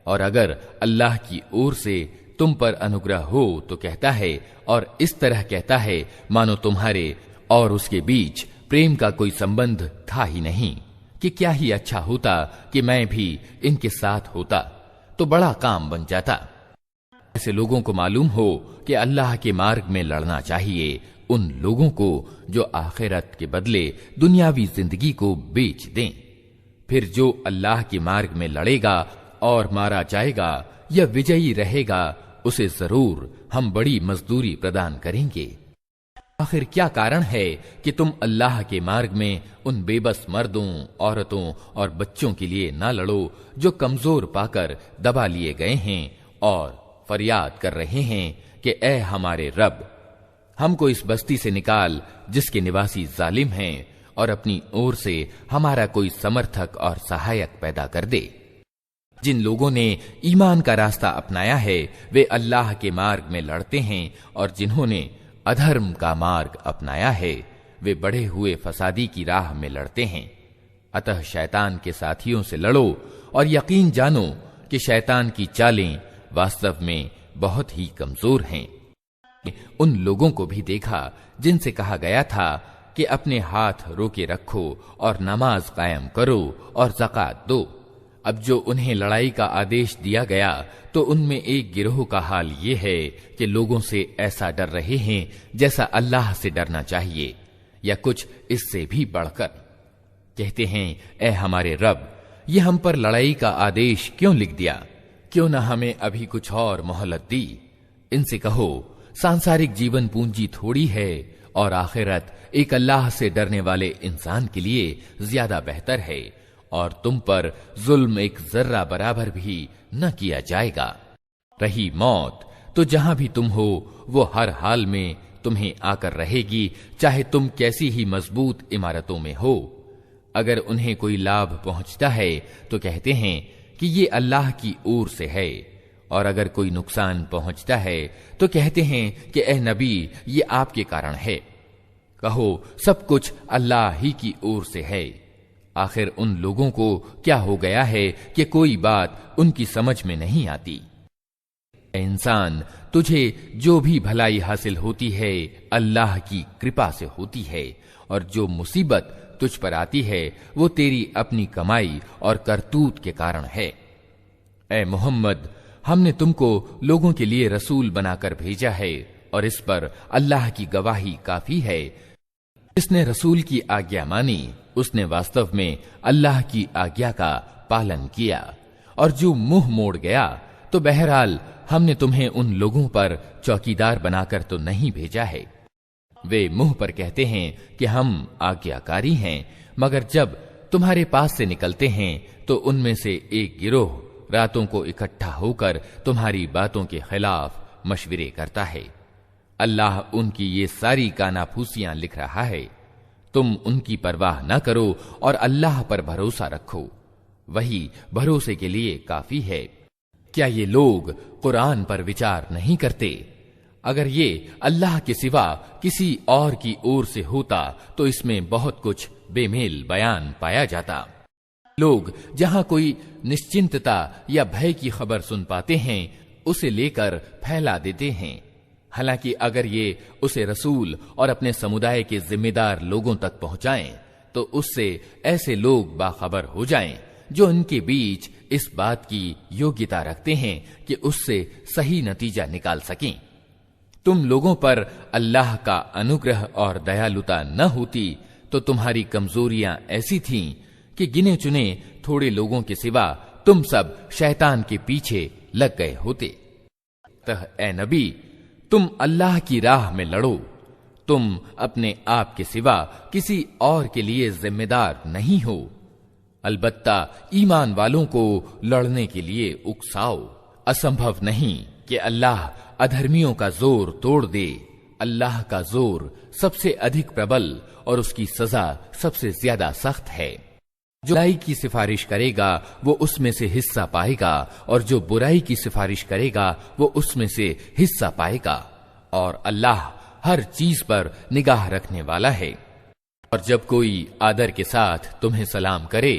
और अगर अल्लाह की ओर से तुम पर अनुग्रह हो तो कहता है और इस तरह कहता है मानो तुम्हारे और उसके बीच प्रेम का कोई संबंध था ही नहीं, कि क्या ही अच्छा होता कि मैं भी इनके साथ होता, तो बड़ा काम बन जाता। ऐसे लोगों को मालूम हो कि अल्लाह के मार्ग में लड़ना चाहिए उन लोगों को जो आखिरत के बदले दुनियावी जिंदगी को बेच दें। फिर जो अल्लाह के मार्ग में लड़ेगा और मारा जाएगा या विजयी रहेगा, उसे जरूर हम बड़ी मजदूरी प्रदान करेंगे। आखिर क्या कारण है कि तुम अल्लाह के मार्ग में उन बेबस मर्दों, औरतों और बच्चों के लिए ना लड़ो जो कमजोर पाकर दबा लिए गए हैं और फरियाद कर रहे हैं कि ए हमारे रब, हमको इस बस्ती से निकाल जिसके निवासी जालिम हैं और अपनी ओर से हमारा कोई समर्थक और सहायक पैदा कर दे। जिन लोगों ने ईमान का रास्ता अपनाया है वे अल्लाह के मार्ग में लड़ते हैं और जिन्होंने अधर्म का मार्ग अपनाया है वे बढ़े हुए फसादी की राह में लड़ते हैं। अतः शैतान के साथियों से लड़ो और यकीन जानो कि शैतान की चालें वास्तव में बहुत ही कमजोर हैं। उन लोगों को भी देखा जिनसे कहा गया था कि अपने हाथ रोके रखो और नमाज कायम करो और ज़कात दो, अब जो उन्हें लड़ाई का आदेश दिया गया तो उनमें एक गिरोह का हाल ये है कि लोगों से ऐसा डर रहे हैं जैसा अल्लाह से डरना चाहिए, या कुछ इससे भी बढ़कर। कहते हैं, ऐ हमारे रब, ये हम पर लड़ाई का आदेश क्यों लिख दिया? क्यों न हमें अभी कुछ और मोहलत दी? इनसे कहो, सांसारिक जीवन पूंजी थोड़ी है और आखिरत एक अल्लाह से डरने वाले इंसान के लिए ज्यादा बेहतर है, और तुम पर जुल्म एक जर्रा बराबर भी न किया जाएगा। रही मौत, तो जहां भी तुम हो वो हर हाल में तुम्हें आकर रहेगी, चाहे तुम कैसी ही मजबूत इमारतों में हो। अगर उन्हें कोई लाभ पहुंचता है तो कहते हैं कि ये अल्लाह की ओर से है, और अगर कोई नुकसान पहुंचता है तो कहते हैं कि ए नबी, ये आपके कारण है। कहो, सब कुछ अल्लाह ही की ओर से है। आखिर उन लोगों को क्या हो गया है कि कोई बात उनकी समझ में नहीं आती। इंसान, तुझे जो भी भलाई हासिल होती है अल्लाह की कृपा से होती है, और जो मुसीबत तुझ पर आती है वो तेरी अपनी कमाई और करतूत के कारण है। ए मोहम्मद, हमने तुमको लोगों के लिए रसूल बनाकर भेजा है, और इस पर अल्लाह की गवाही काफी है। जिसने रसूल की आज्ञा मानी उसने वास्तव में अल्लाह की आज्ञा का पालन किया, और जो मुंह मोड़ गया तो बहरहाल हमने तुम्हें उन लोगों पर चौकीदार बनाकर तो नहीं भेजा है। वे मुंह पर कहते हैं कि हम आज्ञाकारी हैं, मगर जब तुम्हारे पास से निकलते हैं तो उनमें से एक गिरोह रातों को इकट्ठा होकर तुम्हारी बातों के खिलाफ मशविरे करता है। अल्लाह उनकी ये सारी कानाफूसियां लिख रहा है। तुम उनकी परवाह न करो और अल्लाह पर भरोसा रखो, वही भरोसे के लिए काफी है। क्या ये लोग कुरान पर विचार नहीं करते? अगर ये अल्लाह के सिवा किसी और की ओर से होता तो इसमें बहुत कुछ बेमेल बयान पाया जाता। लोग जहां कोई निश्चिंतता या भय की खबर सुन पाते हैं उसे लेकर फैला देते हैं। हालांकि अगर ये उसे रसूल और अपने समुदाय के जिम्मेदार लोगों तक पहुंचाएं तो उससे ऐसे लोग बाखबर हो जाएं जो इनके बीच इस बात की योग्यता रखते हैं कि उससे सही नतीजा निकाल सकें। तुम लोगों पर अल्लाह का अनुग्रह और दयालुता न होती तो तुम्हारी कमजोरियां ऐसी थीं कि गिने चुने थोड़े लोगों के सिवा तुम सब शैतान के पीछे लग गए होते। तह ए नबी, तुम अल्लाह की राह में लड़ो। तुम अपने आप के सिवा किसी और के लिए जिम्मेदार नहीं हो। अलबत्ता ईमान वालों को लड़ने के लिए उकसाओ। असंभव नहीं कि अल्लाह अधर्मियों का जोर तोड़ दे। अल्लाह का जोर सबसे अधिक प्रबल और उसकी सजा सबसे ज्यादा सख्त है। जो बुराई की सिफारिश करेगा वो उसमें से हिस्सा पाएगा, और जो बुराई की सिफारिश करेगा वो उसमें से हिस्सा पाएगा, और अल्लाह हर चीज पर निगाह रखने वाला है। और जब कोई आदर के साथ तुम्हें सलाम करे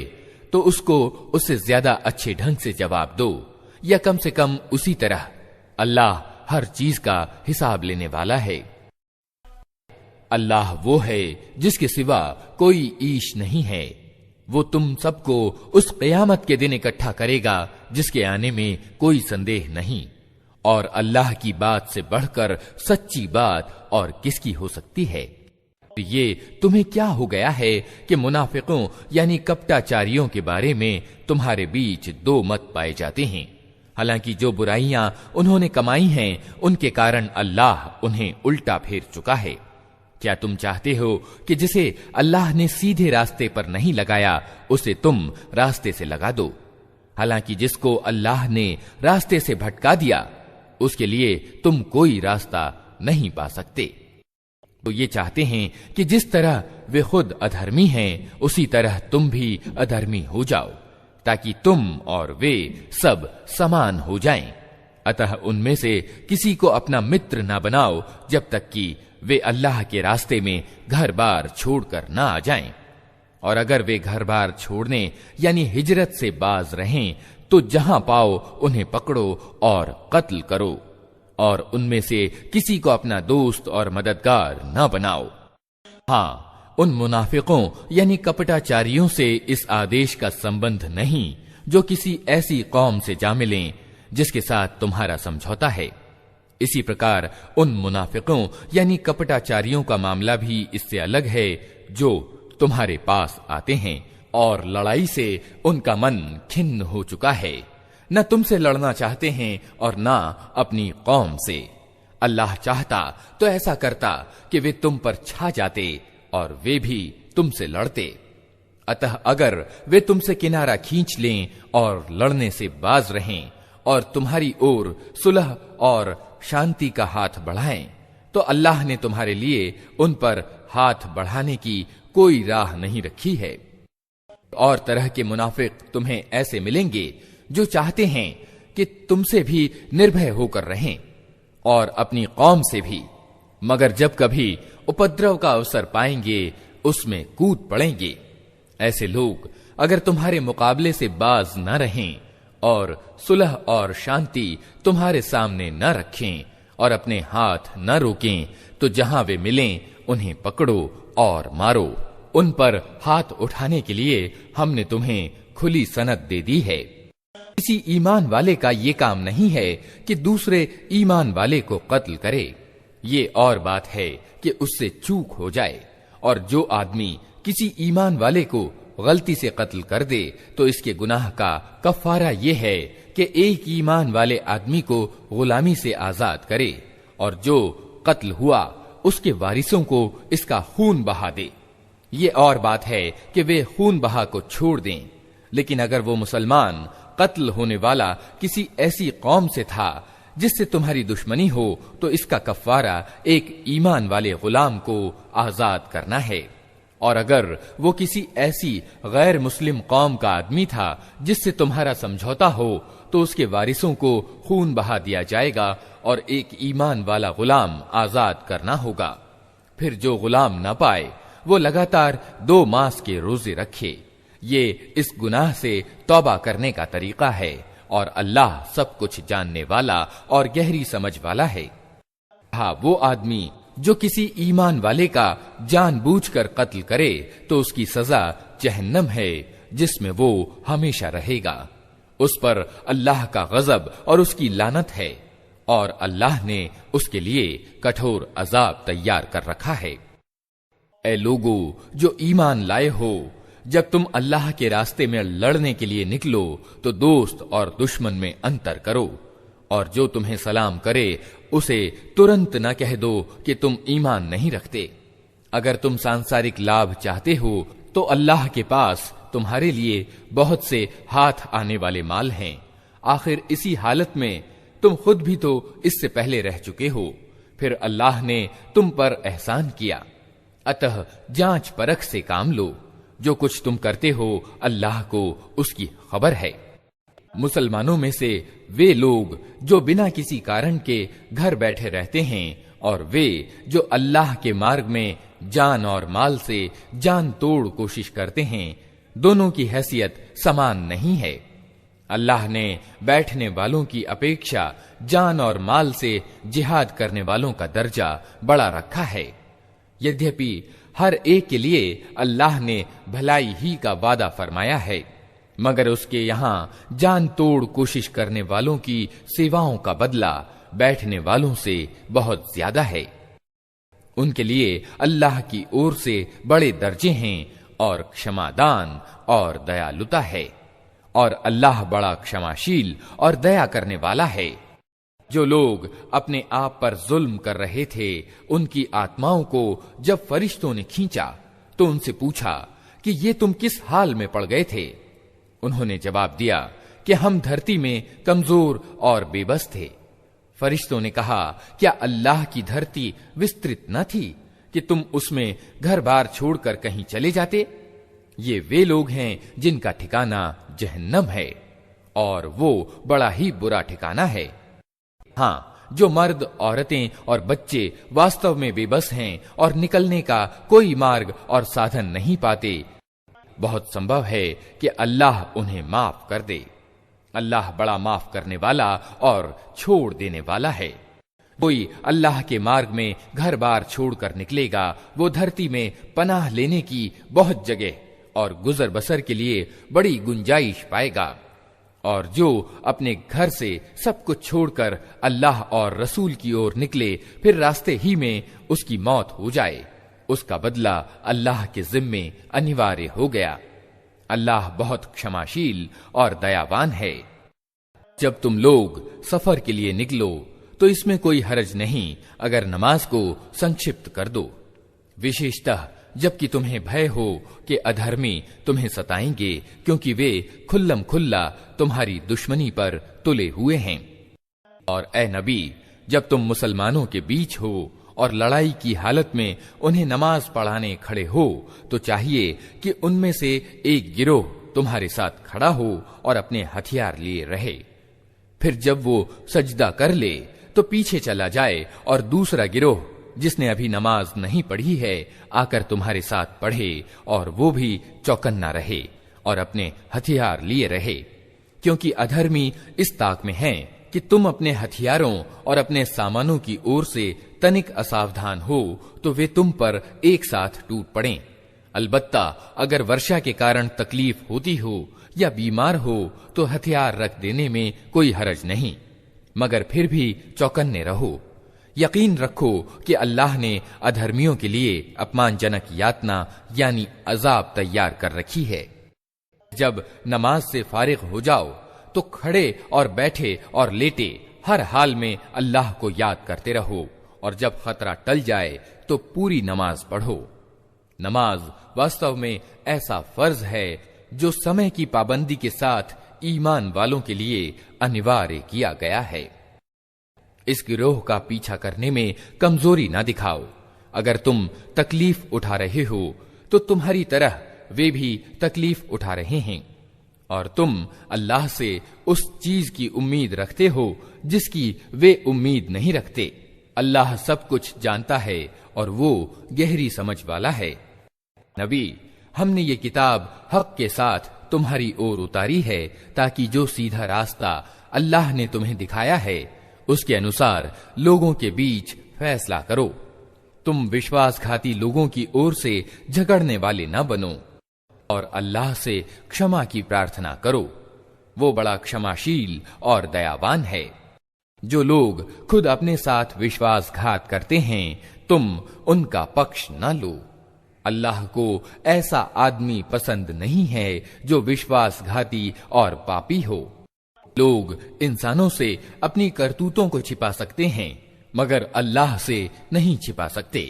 तो उसको उससे ज्यादा अच्छे ढंग से जवाब दो, या कम से कम उसी तरह। अल्लाह हर चीज का हिसाब लेने वाला है। अल्लाह वो है जिसके सिवा कोई ईश नहीं है। वो तुम सबको उस क़यामत के दिन इकट्ठा करेगा जिसके आने में कोई संदेह नहीं, और अल्लाह की बात से बढ़कर सच्ची बात और किसकी हो सकती है। ये तुम्हें क्या हो गया है कि मुनाफिकों यानी कपटाचारियों के बारे में तुम्हारे बीच दो मत पाए जाते हैं। हालांकि जो बुराइयां उन्होंने कमाई हैं उनके कारण अल्लाह उन्हें उल्टा फेर चुका है। क्या तुम चाहते हो कि जिसे अल्लाह ने सीधे रास्ते पर नहीं लगाया उसे तुम रास्ते से लगा दो? हालांकि जिसको अल्लाह ने रास्ते से भटका दिया उसके लिए तुम कोई रास्ता नहीं पा सकते। तो ये चाहते हैं कि जिस तरह वे खुद अधर्मी हैं उसी तरह तुम भी अधर्मी हो जाओ, ताकि तुम और वे सब समान हो जाएं। अतः उनमें से किसी को अपना मित्र ना बनाओ जब तक कि वे अल्लाह के रास्ते में घर बार छोड़कर ना आ जाएं। और अगर वे घर बार छोड़ने यानी हिजरत से बाज रहें तो जहां पाओ उन्हें पकड़ो और कत्ल करो, और उनमें से किसी को अपना दोस्त और मददगार न बनाओ। हाँ, उन मुनाफिकों यानी कपटाचारियों से इस आदेश का संबंध नहीं जो किसी ऐसी कौम से जा मिलें जिसके साथ तुम्हारा समझौता है। इसी प्रकार उन मुनाफिकों यानी कपटाचारियों का मामला भी इससे अलग है जो तुम्हारे पास आते हैं और लड़ाई से उनका मन खिन्न हो चुका है, न तुमसे लड़ना चाहते हैं और न अपनी कौम से। अल्लाह चाहता तो ऐसा करता कि वे तुम पर छा जाते और वे भी तुमसे लड़ते। अतः अगर वे तुमसे किनारा खींच लें और लड़ने से बाज रहें और तुम्हारी ओर सुलह और शांति का हाथ बढ़ाएं, तो अल्लाह ने तुम्हारे लिए उन पर हाथ बढ़ाने की कोई राह नहीं रखी है। और तरह के मुनाफिक तुम्हें ऐसे मिलेंगे जो चाहते हैं कि तुमसे भी निर्भय होकर रहें और अपनी कौम से भी, मगर जब कभी उपद्रव का अवसर पाएंगे उसमें कूद पड़ेंगे। ऐसे लोग अगर तुम्हारे मुकाबले से बाज न रहें और सुलह और शांति तुम्हारे सामने न रखें और अपने हाथ न रोकें, तो जहां वे मिलें उन्हें पकड़ो और मारो। उन पर हाथ उठाने के लिए हमने तुम्हें खुली सनद दे दी है। किसी ईमान वाले का ये काम नहीं है कि दूसरे ईमान वाले को कत्ल करे। ये और बात है कि उससे चूक हो जाए, और जो आदमी किसी ईमान वाले को गलती से कत्ल कर दे तो इसके गुनाह का कफारा ये है कि एक ईमान वाले आदमी को गुलामी से आजाद करे, और जो कत्ल हुआ उसके वारिसों को इसका खून बहा दे। ये और बात है कि वे खून बहा को छोड़ दें, लेकिन अगर वो मुसलमान कत्ल होने वाला किसी ऐसी कौम से था जिससे तुम्हारी दुश्मनी हो, तो इसका कफारा एक ईमान वाले गुलाम को आजाद करना है। और अगर वो किसी ऐसी गैर मुस्लिम कौम का आदमी था जिससे तुम्हारा समझौता हो, तो उसके वारिसों को खून बहा दिया जाएगा और एक ईमान वाला गुलाम आजाद करना होगा। फिर जो गुलाम न पाए वो लगातार 2 मास के रोजे रखे। ये इस गुनाह से तौबा करने का तरीका है, और अल्लाह सब कुछ जानने वाला और गहरी समझ वाला है। हाँ, वो आदमी जो किसी ईमान वाले का जानबूझकर कत्ल करे तो उसकी सजा जहन्नम है, जिसमें वो हमेशा रहेगा। उस पर अल्लाह का गजब और उसकी लानत है, और अल्लाह ने उसके लिए कठोर अजाब तैयार कर रखा है। ऐ लोगो जो ईमान लाए हो, जब तुम अल्लाह के रास्ते में लड़ने के लिए निकलो तो दोस्त और दुश्मन में अंतर करो, और जो तुम्हें सलाम करे उसे तुरंत न कह दो कि तुम ईमान नहीं रखते। अगर तुम सांसारिक लाभ चाहते हो तो अल्लाह के पास तुम्हारे लिए बहुत से हाथ आने वाले माल हैं। आखिर इसी हालत में तुम खुद भी तो इससे पहले रह चुके हो, फिर अल्लाह ने तुम पर एहसान किया। अतः जांच परख से काम लो। जो कुछ तुम करते हो अल्लाह को उसकी खबर है। मुसलमानों में से वे लोग जो बिना किसी कारण के घर बैठे रहते हैं, और वे जो अल्लाह के मार्ग में जान और माल से जान तोड़ कोशिश करते हैं, दोनों की हैसियत समान नहीं है। अल्लाह ने बैठने वालों की अपेक्षा जान और माल से जिहाद करने वालों का दर्जा बड़ा रखा है। यद्यपि हर एक के लिए अल्लाह ने भलाई ही का वादा फरमाया है, मगर उसके यहाँ जान तोड़ कोशिश करने वालों की सेवाओं का बदला बैठने वालों से बहुत ज्यादा है। उनके लिए अल्लाह की ओर से बड़े दर्जे हैं और क्षमादान और दयालुता है, और अल्लाह बड़ा क्षमाशील और दया करने वाला है। जो लोग अपने आप पर जुल्म कर रहे थे, उनकी आत्माओं को जब फरिश्तों ने खींचा तो उनसे पूछा कि ये तुम किस हाल में पड़ गए थे। उन्होंने जवाब दिया कि हम धरती में कमजोर और बेबस थे। फरिश्तों ने कहा, क्या अल्लाह की धरती विस्तृत न थी कि तुम उसमें घर बार छोड़कर कहीं चले जाते? ये वे लोग हैं जिनका ठिकाना जहन्नम है, और वो बड़ा ही बुरा ठिकाना है। हाँ, जो मर्द, औरतें और बच्चे वास्तव में बेबस हैं और निकलने का कोई मार्ग और साधन नहीं पाते, बहुत संभव है कि अल्लाह उन्हें माफ कर दे। अल्लाह बड़ा माफ करने वाला और छोड़ देने वाला है। कोई अल्लाह के मार्ग में घर बार छोड़कर निकलेगा, वो धरती में पनाह लेने की बहुत जगह और गुजर बसर के लिए बड़ी गुंजाइश पाएगा। और जो अपने घर से सब कुछ छोड़कर अल्लाह और रसूल की ओर निकले, फिर रास्ते ही में उसकी मौत हो जाए, उसका बदला अल्लाह के जिम्मे अनिवार्य हो गया। अल्लाह बहुत क्षमाशील और दयावान है। जब तुम लोग सफर के लिए निकलो तो इसमें कोई हरज नहीं अगर नमाज को संक्षिप्त कर दो, विशेषतः जबकि तुम्हें भय हो कि अधर्मी तुम्हें सताएंगे, क्योंकि वे खुल्लम खुल्ला तुम्हारी दुश्मनी पर तुले हुए हैं। और ए नबी, जब तुम मुसलमानों के बीच हो और लड़ाई की हालत में उन्हें नमाज पढ़ाने खड़े हो, तो चाहिए कि उनमें से एक गिरोह तुम्हारे साथ खड़ा हो और अपने हथियार लिए रहे। फिर जब वो सजदा कर ले तो पीछे चला जाए और दूसरा गिरोह जिसने अभी नमाज नहीं पढ़ी है आकर तुम्हारे साथ पढ़े, और वो भी चौकन्ना रहे और अपने हथियार लिए रहे, क्योंकि अधर्मी इस ताक में हैं कि तुम अपने हथियारों और अपने सामानों की ओर से तनिक असावधान हो तो वे तुम पर एक साथ टूट पड़ें। अलबत्ता अगर वर्षा के कारण तकलीफ होती हो या बीमार हो तो हथियार रख देने में कोई हरज नहीं, मगर फिर भी चौकन्ने रहो। यकीन रखो कि अल्लाह ने अधर्मियों के लिए अपमानजनक यातना यानी अजाब तैयार कर रखी है। जब नमाज से फारिग हो जाओ तो खड़े और बैठे और लेटे हर हाल में अल्लाह को याद करते रहो, और जब खतरा टल जाए तो पूरी नमाज पढ़ो। नमाज वास्तव में ऐसा फर्ज है जो समय की पाबंदी के साथ ईमान वालों के लिए अनिवार्य किया गया है। इस गिरोह का पीछा करने में कमजोरी ना दिखाओ। अगर तुम तकलीफ उठा रहे हो तो तुम्हारी तरह वे भी तकलीफ उठा रहे हैं, और तुम अल्लाह से उस चीज की उम्मीद रखते हो जिसकी वे उम्मीद नहीं रखते। अल्लाह सब कुछ जानता है और वो गहरी समझ वाला है। नबी, हमने ये किताब हक के साथ तुम्हारी ओर उतारी है ताकि जो सीधा रास्ता अल्लाह ने तुम्हें दिखाया है उसके अनुसार लोगों के बीच फैसला करो। तुम विश्वासघाती लोगों की ओर से झगड़ने वाले न बनो, और अल्लाह से क्षमा की प्रार्थना करो, वो बड़ा क्षमाशील और दयावान है। जो लोग खुद अपने साथ विश्वासघात करते हैं तुम उनका पक्ष न लो। अल्लाह को ऐसा आदमी पसंद नहीं है जो विश्वासघाती और पापी हो। लोग इंसानों से अपनी करतूतों को छिपा सकते हैं मगर अल्लाह से नहीं छिपा सकते।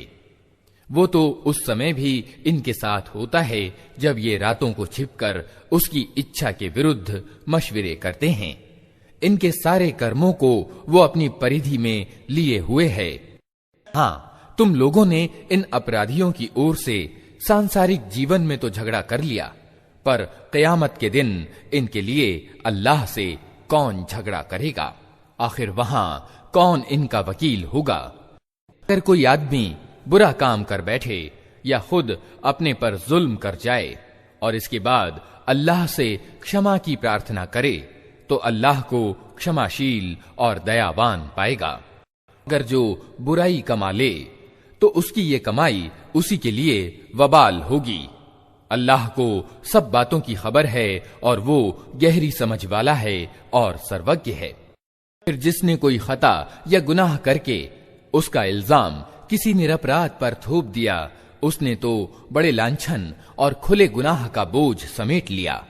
वो तो उस समय भी इनके साथ होता है जब ये रातों को छिपकर उसकी इच्छा के विरुद्ध मशविरे करते हैं। इनके सारे कर्मों को वो अपनी परिधि में लिए हुए है। हाँ, तुम लोगों ने इन अपराधियों की ओर से सांसारिक जीवन में तो झगड़ा कर लिया, पर क़यामत के दिन इनके लिए अल्लाह से कौन झगड़ा करेगा? आखिर वहां कौन इनका वकील होगा? अगर कोई आदमी बुरा काम कर बैठे या खुद अपने पर जुल्म कर जाए और इसके बाद अल्लाह से क्षमा की प्रार्थना करे तो अल्लाह को क्षमाशील और दयावान पाएगा। अगर जो बुराई कमा ले तो उसकी ये कमाई उसी के लिए वबाल होगी। अल्लाह को सब बातों की खबर है और वो गहरी समझ वाला है और सर्वज्ञ है। फिर जिसने कोई खता या गुनाह करके उसका इल्जाम किसी निरपराध पर थोप दिया, उसने तो बड़े लांछन और खुले गुनाह का बोझ समेट लिया।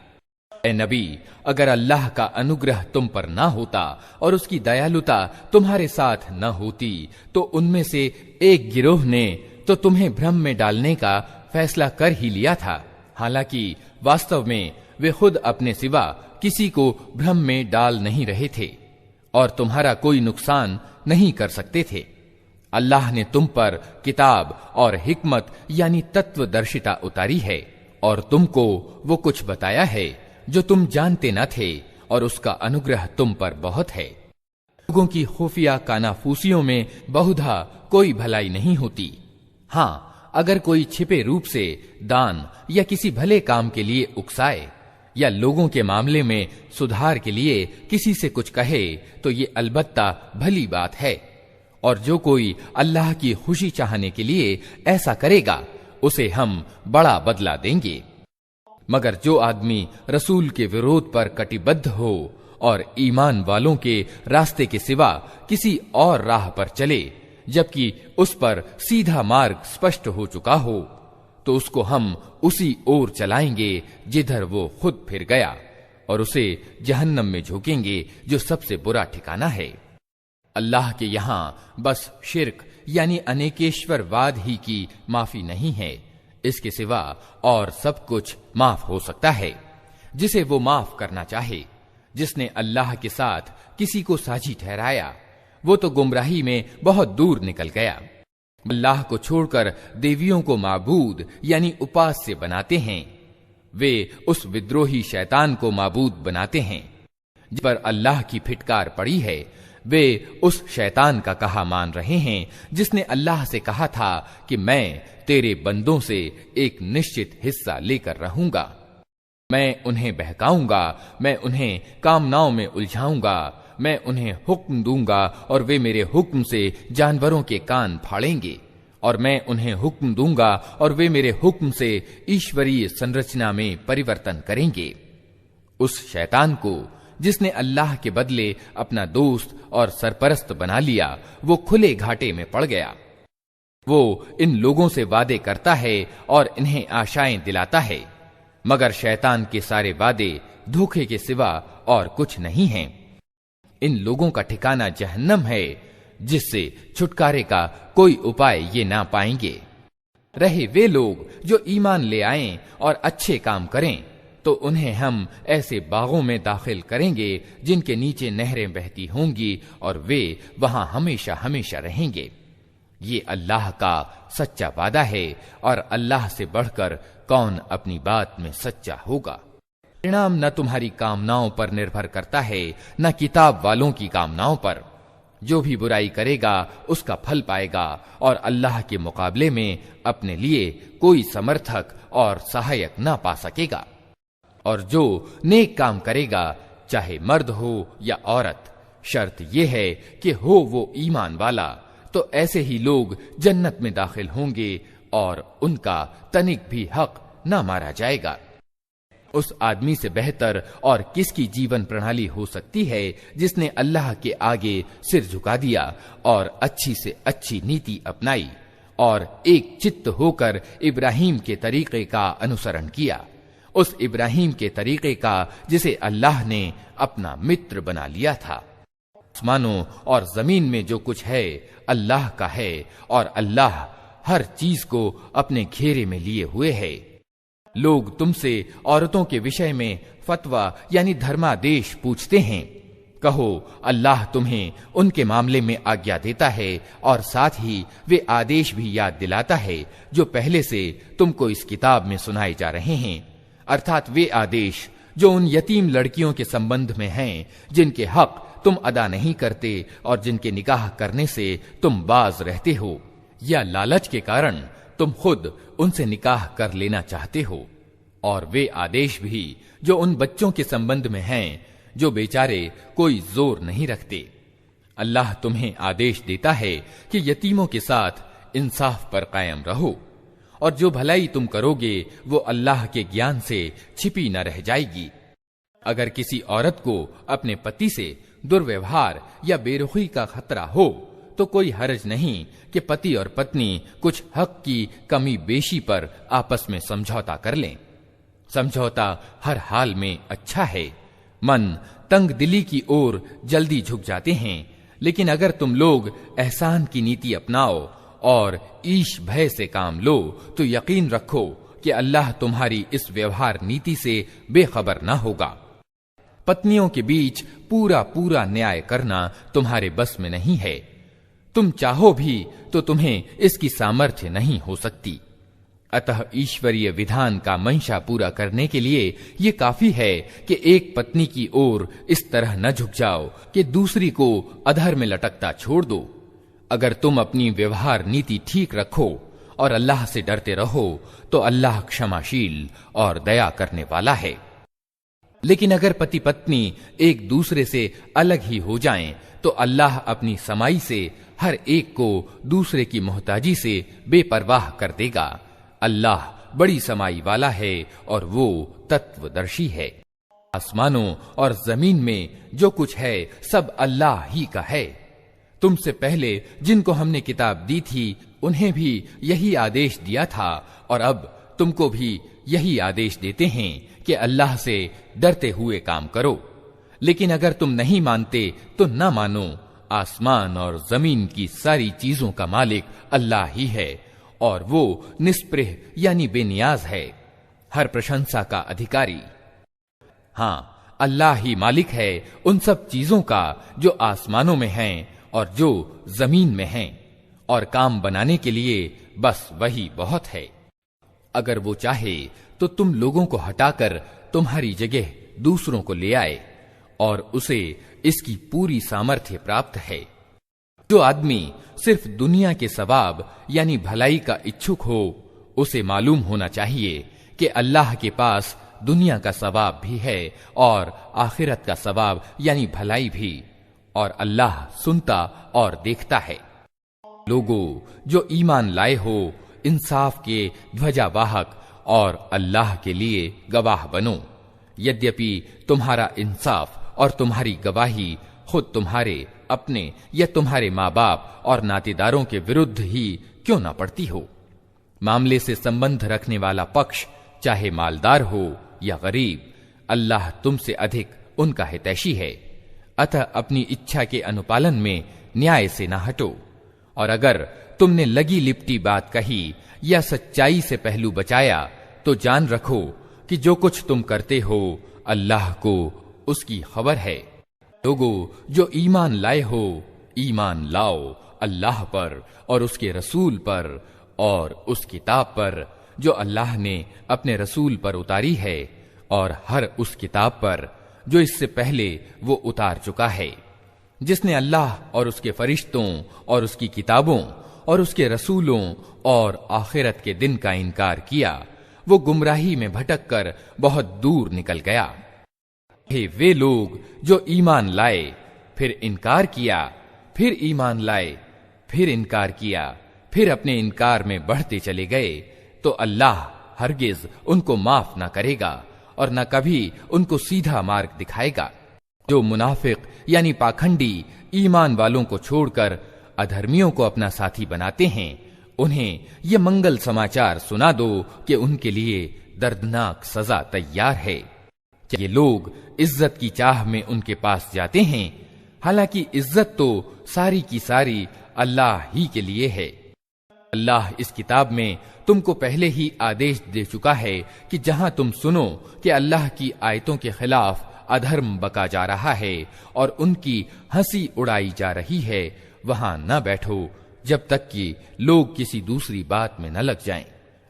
ए नबी, अगर अल्लाह का अनुग्रह तुम पर ना होता और उसकी दयालुता तुम्हारे साथ न होती तो उनमें से एक गिरोह ने तो तुम्हें भ्रम में डालने का फैसला कर ही लिया था। हालांकि वास्तव में वे खुद अपने सिवा किसी को भ्रम में डाल नहीं रहे थे और तुम्हारा कोई नुकसान नहीं कर सकते थे। अल्लाह ने तुम पर किताब और हिकमत यानी तत्वदर्शिता उतारी है और तुमको वो कुछ बताया है जो तुम जानते न थे, और उसका अनुग्रह तुम पर बहुत है। लोगों की खुफिया कानाफूसियों में बहुधा कोई भलाई नहीं होती। हाँ, अगर कोई छिपे रूप से दान या किसी भले काम के लिए उकसाए या लोगों के मामले में सुधार के लिए किसी से कुछ कहे तो ये अलबत्ता भली बात है, और जो कोई अल्लाह की खुशी चाहने के लिए ऐसा करेगा उसे हम बड़ा बदला देंगे। मगर जो आदमी रसूल के विरोध पर कटिबद्ध हो और ईमान वालों के रास्ते के सिवा किसी और राह पर चले, जबकि उस पर सीधा मार्ग स्पष्ट हो चुका हो, तो उसको हम उसी ओर चलाएंगे जिधर वो खुद फिर गया, और उसे जहन्नम में झोंकेंगे जो सबसे बुरा ठिकाना है। अल्लाह के यहाँ बस शिर्क यानी अनेकेश्वरवाद ही की माफी नहीं है, इसके सिवा और सब कुछ माफ हो सकता है जिसे वो माफ करना चाहे। जिसने अल्लाह के साथ किसी को साझी ठहराया वो तो गुमराही में बहुत दूर निकल गया। अल्लाह को छोड़कर देवियों को माबूद यानी उपास्य बनाते हैं, वे उस विद्रोही शैतान को माबूद बनाते हैं जिस पर अल्लाह की फिटकार पड़ी है। वे उस शैतान का कहा मान रहे हैं जिसने अल्लाह से कहा था कि मैं तेरे बंदों से एक निश्चित हिस्सा लेकर रहूंगा, मैं उन्हें बहकाऊंगा, मैं उन्हें कामनाओं में उलझाऊंगा, मैं उन्हें हुक्म दूंगा और वे मेरे हुक्म से जानवरों के कान फाड़ेंगे, और मैं उन्हें हुक्म दूंगा और वे मेरे हुक्म से ईश्वरीय संरचना में परिवर्तन करेंगे। उस शैतान को जिसने अल्लाह के बदले अपना दोस्त और सरपरस्त बना लिया, वो खुले घाटे में पड़ गया। वो इन लोगों से वादे करता है और इन्हें आशाएं दिलाता है, मगर शैतान के सारे वादे धोखे के सिवा और कुछ नहीं हैं। इन लोगों का ठिकाना जहन्नम है, जिससे छुटकारे का कोई उपाय ये ना पाएंगे। रहे वे लोग जो ईमान ले आएं और अच्छे काम करें, तो उन्हें हम ऐसे बागों में दाखिल करेंगे जिनके नीचे नहरें बहती होंगी और वे वहां हमेशा हमेशा रहेंगे। ये अल्लाह का सच्चा वादा है, और अल्लाह से बढ़कर कौन अपनी बात में सच्चा होगा। परिणाम न तुम्हारी कामनाओं पर निर्भर करता है, न किताब वालों की कामनाओं पर। जो भी बुराई करेगा उसका फल पाएगा, और अल्लाह के मुकाबले में अपने लिए कोई समर्थक और सहायक न पा सकेगा। और जो नेक काम करेगा, चाहे मर्द हो या औरत, शर्त यह है कि हो वो ईमान वाला, तो ऐसे ही लोग जन्नत में दाखिल होंगे और उनका तनिक भी हक न मारा जाएगा। उस आदमी से बेहतर और किसकी जीवन प्रणाली हो सकती है जिसने अल्लाह के आगे सिर झुका दिया और अच्छी से अच्छी नीति अपनाई और एक चित्त होकर इब्राहिम के तरीके का अनुसरण किया, उस इब्राहिम के तरीके का जिसे अल्लाह ने अपना मित्र बना लिया था। आसमानों और जमीन में जो कुछ है अल्लाह का है, और अल्लाह हर चीज को अपने घेरे में लिए हुए है। लोग तुमसे औरतों के विषय में फतवा यानी धर्मादेश पूछते हैं। कहो, अल्लाह तुम्हें उनके मामले में आज्ञा देता है और साथ ही वे आदेश भी याद दिलाता है जो पहले से तुमको इस किताब में सुनाए जा रहे हैं, अर्थात वे आदेश जो उन यतीम लड़कियों के संबंध में हैं जिनके हक तुम अदा नहीं करते और जिनके निकाह करने से तुम बाज रहते हो, या लालच के कारण तुम खुद उनसे निकाह कर लेना चाहते हो, और वे आदेश भी जो उन बच्चों के संबंध में हैं जो बेचारे कोई जोर नहीं रखते। अल्लाह तुम्हें आदेश देता है कि यतीमों के साथ इंसाफ पर कायम रहो, और जो भलाई तुम करोगे वो अल्लाह के ज्ञान से छिपी न रह जाएगी। अगर किसी औरत को अपने पति से दुर्व्यवहार या बेरुखी का खतरा हो तो कोई हर्ज नहीं कि पति और पत्नी कुछ हक की कमी बेशी पर आपस में समझौता कर लें। समझौता हर हाल में अच्छा है। मन तंग दिली की ओर जल्दी झुक जाते हैं, लेकिन अगर तुम लोग एहसान की नीति अपनाओ और ईश भय से काम लो तो यकीन रखो कि अल्लाह तुम्हारी इस व्यवहार नीति से बेखबर न होगा। पत्नियों के बीच पूरा पूरा न्याय करना तुम्हारे बस में नहीं है। तुम चाहो भी तो तुम्हें इसकी सामर्थ्य नहीं हो सकती। अतः ईश्वरीय विधान का मंशा पूरा करने के लिए ये काफी है कि एक पत्नी की ओर इस तरह न झुक जाओ कि दूसरी को अधर में लटकता छोड़ दो। अगर तुम अपनी व्यवहार नीति ठीक रखो और अल्लाह से डरते रहो तो अल्लाह क्षमाशील और दया करने वाला है। लेकिन अगर पति पत्नी एक दूसरे से अलग ही हो जाएं, तो अल्लाह अपनी समाई से हर एक को दूसरे की मोहताजी से बेपरवाह कर देगा। अल्लाह बड़ी समाई वाला है और वो तत्वदर्शी है। आसमानों और जमीन में जो कुछ है सब अल्लाह ही का है। तुमसे पहले जिनको हमने किताब दी थी उन्हें भी यही आदेश दिया था और अब तुमको भी यही आदेश देते हैं कि अल्लाह से डरते हुए काम करो। लेकिन अगर तुम नहीं मानते तो न मानो। आसमान और जमीन की सारी चीजों का मालिक अल्लाह ही है और वो निस्पृह यानी बेनियाज है, हर प्रशंसा का अधिकारी। हाँ, अल्लाह ही मालिक है उन सब चीजों का जो आसमानों में हैं और जो जमीन में हैं, और काम बनाने के लिए बस वही बहुत है। अगर वो चाहे तो तुम लोगों को हटाकर तुम्हारी जगह दूसरों को ले आए और उसे इसकी पूरी सामर्थ्य प्राप्त है। जो आदमी सिर्फ दुनिया के सवाब यानी भलाई का इच्छुक हो, उसे मालूम होना चाहिए कि अल्लाह के पास दुनिया का सवाब भी है और आखिरत का सवाब यानी भलाई भी, और अल्लाह सुनता और देखता है। लोगों जो ईमान लाए हो, इंसाफ के ध्वजावाहक और अल्लाह के लिए गवाह बनो। यद्यपि तुम्हारा इंसाफ और तुम्हारी गवाही खुद तुम्हारे अपने या तुम्हारे माँ बाप और नातेदारों के विरुद्ध ही क्यों ना पड़ती हो। मामले से संबंध रखने वाला पक्ष चाहे मालदार हो या गरीब, अल्लाह तुमसे अधिक उनका हितैषी है। अतः अपनी इच्छा के अनुपालन में न्याय से न हटो। और अगर तुमने लगी लिपटी बात कही या सच्चाई से पहलू बचाया तो जान रखो कि जो कुछ तुम करते हो अल्लाह को उसकी खबर है। लोगों जो ईमान लाए हो, ईमान लाओ अल्लाह पर और उसके रसूल पर और उस किताब पर जो अल्लाह ने अपने रसूल पर उतारी है और हर उस किताब पर जो इससे पहले वो उतार चुका है। जिसने अल्लाह और उसके फरिश्तों और उसकी किताबों और उसके रसूलों और आखिरत के दिन का इनकार किया, वो गुमराही में भटक कर बहुत दूर निकल गया। हे वे लोग जो ईमान लाए फिर इनकार किया, फिर ईमान लाए फिर इनकार किया, फिर अपने इनकार में बढ़ते चले गए, तो अल्लाह हरगिज उनको माफ न करेगा और न कभी उनको सीधा मार्ग दिखाएगा। जो मुनाफिक यानी पाखंडी ईमान वालों को छोड़कर अधर्मियों को अपना साथी बनाते हैं, उन्हें ये मंगल समाचार सुना दो कि उनके लिए दर्दनाक सजा तैयार है। ये लोग इज्जत की चाह में उनके पास जाते हैं, हालांकि इज्जत तो सारी की सारी अल्लाह ही के लिए है। अल्लाह इस किताब में तुमको पहले ही आदेश दे चुका है कि जहां तुम सुनो कि अल्लाह की आयतों के खिलाफ अधर्म बका जा रहा है और उनकी हंसी उड़ाई जा रही है, वहां न बैठो जब तक कि लोग किसी दूसरी बात में न लग जाएं।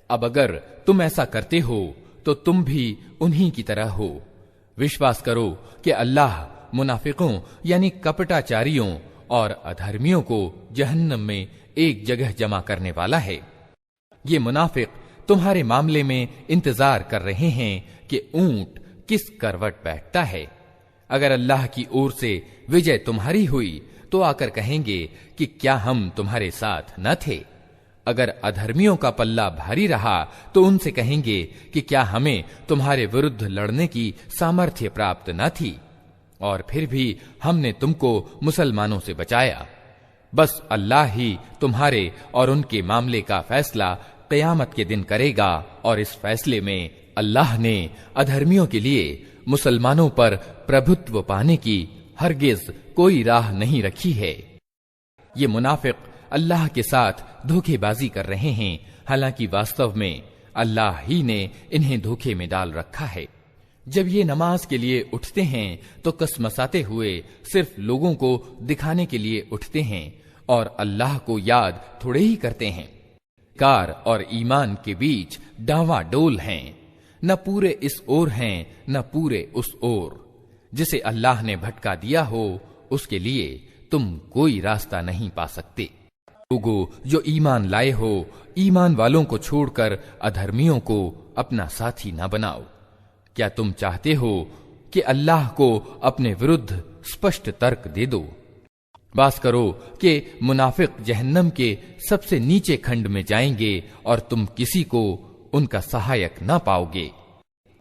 अब अगर तुम ऐसा करते हो तो तुम भी उन्हीं की तरह हो। विश्वास करो कि अल्लाह मुनाफिकों यानी कपटाचारियों और अधर्मियों को जहन्नम में एक जगह जमा करने वाला है। ये मुनाफिक तुम्हारे मामले में इंतजार कर रहे हैं कि ऊंट किस करवट बैठता है। अगर अल्लाह की ओर से विजय तुम्हारी हुई तो आकर कहेंगे कि क्या हम तुम्हारे साथ न थे। अगर अधर्मियों का पल्ला भारी रहा तो उनसे कहेंगे कि क्या हमें तुम्हारे विरुद्ध लड़ने की सामर्थ्य प्राप्त न थी, और फिर भी हमने तुमको मुसलमानों से बचाया। बस अल्लाह ही तुम्हारे और उनके मामले का फैसला क़यामत के दिन करेगा, और इस फैसले में अल्लाह ने अधर्मियों के लिए मुसलमानों पर प्रभुत्व पाने की हरगिज कोई राह नहीं रखी है। ये मुनाफिक अल्लाह के साथ धोखेबाजी कर रहे हैं, हालांकि वास्तव में अल्लाह ही ने इन्हें धोखे में डाल रखा है। जब ये नमाज के लिए उठते हैं तो कसमसाते हुए सिर्फ लोगों को दिखाने के लिए उठते हैं और अल्लाह को याद थोड़े ही करते हैं। कार और ईमान के बीच डावाडोल हैं, न पूरे इस ओर हैं न पूरे उस ओर। जिसे अल्लाह ने भटका दिया हो उसके लिए तुम कोई रास्ता नहीं पा सकते। लोगों जो ईमान लाए हो, ईमान वालों को छोड़कर अधर्मियों को अपना साथी न बनाओ। क्या तुम चाहते हो कि अल्लाह को अपने विरुद्ध स्पष्ट तर्क दे दो? बास करो कि मुनाफिक जहन्नम के सबसे नीचे खंड में जाएंगे और तुम किसी को उनका सहायक न पाओगे।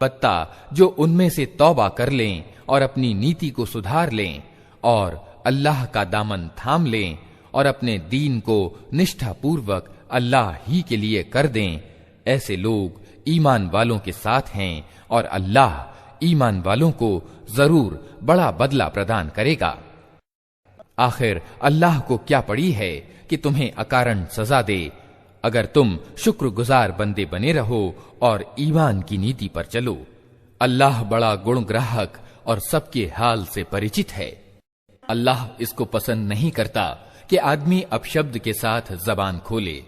पत्ता जो उनमें से तौबा कर लें और अपनी नीति को सुधार लें और अल्लाह का दामन थाम लें और अपने दीन को निष्ठापूर्वक अल्लाह ही के लिए कर दें, ऐसे लोग ईमान वालों के साथ हैं और अल्लाह ईमान वालों को जरूर बड़ा बदला प्रदान करेगा। आखिर अल्लाह को क्या पड़ी है कि तुम्हें अकारण सजा दे, अगर तुम शुक्रगुजार बंदे बने रहो और ईमान की नीति पर चलो। अल्लाह बड़ा गुणग्राहक और सबके हाल से परिचित है। अल्लाह इसको पसंद नहीं करता कि आदमी अपशब्द के साथ जबान खोले।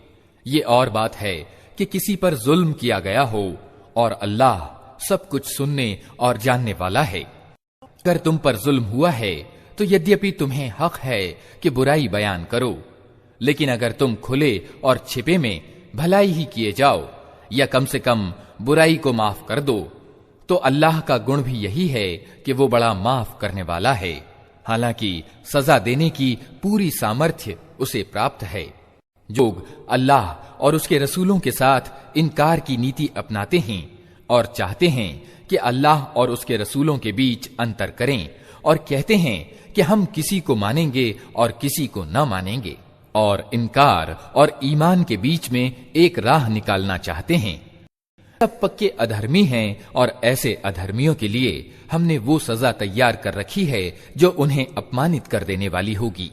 ये और बात है कि किसी पर जुल्म किया गया हो और अल्लाह सब कुछ सुनने और जानने वाला है। अगर तुम पर जुल्म हुआ है तो यद्यपि तुम्हें हक है कि बुराई बयान करो, लेकिन अगर तुम खुले और छिपे में भलाई ही किए जाओ या कम से कम बुराई को माफ कर दो, तो अल्लाह का गुण भी यही है कि वो बड़ा माफ करने वाला है। हालांकि सजा देने की पूरी सामर्थ्य उसे प्राप्त है। जो अल्लाह और उसके रसूलों के साथ इनकार की नीति अपनाते हैं और चाहते हैं कि अल्लाह और उसके रसूलों के बीच अंतर करें और कहते हैं कि हम किसी को मानेंगे और किसी को न मानेंगे, और इनकार और ईमान के बीच में एक राह निकालना चाहते हैं, सब पक्के अधर्मी हैं और ऐसे अधर्मियों के लिए हमने वो सजा तैयार कर रखी है जो उन्हें अपमानित कर देने वाली होगी।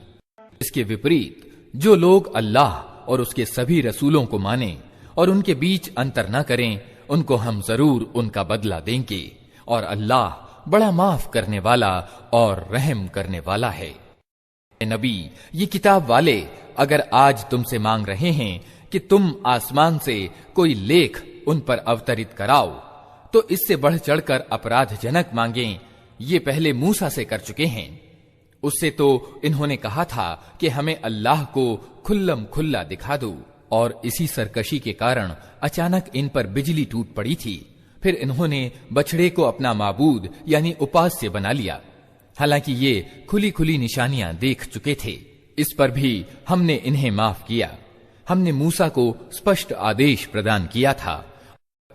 इसके विपरीत जो लोग अल्लाह और उसके सभी रसूलों को माने और उनके बीच अंतर न करें, उनको हम जरूर उनका बदला देंगे और अल्लाह बड़ा माफ करने वाला और रहम करने वाला है। नबी, ये किताब वाले अगर आज तुमसे मांग रहे हैं कि तुम आसमान से कोई लेख उन पर अवतरित कराओ, तो इससे बढ़ चढ़कर अपराधजनक मांगें ये पहले मूसा से कर चुके हैं। उससे तो इन्होंने कहा था कि हमें अल्लाह को खुल्लम खुल्ला दिखा दो, और इसी सरकशी के कारण अचानक इन पर बिजली टूट पड़ी थी। फिर इन्होंने बछड़े को अपना माबूद यानी उपास्य बना लिया, हालांकि ये खुली खुली निशानियां देख चुके थे। इस पर भी हमने इन्हें माफ किया। हमने मूसा को स्पष्ट आदेश प्रदान किया था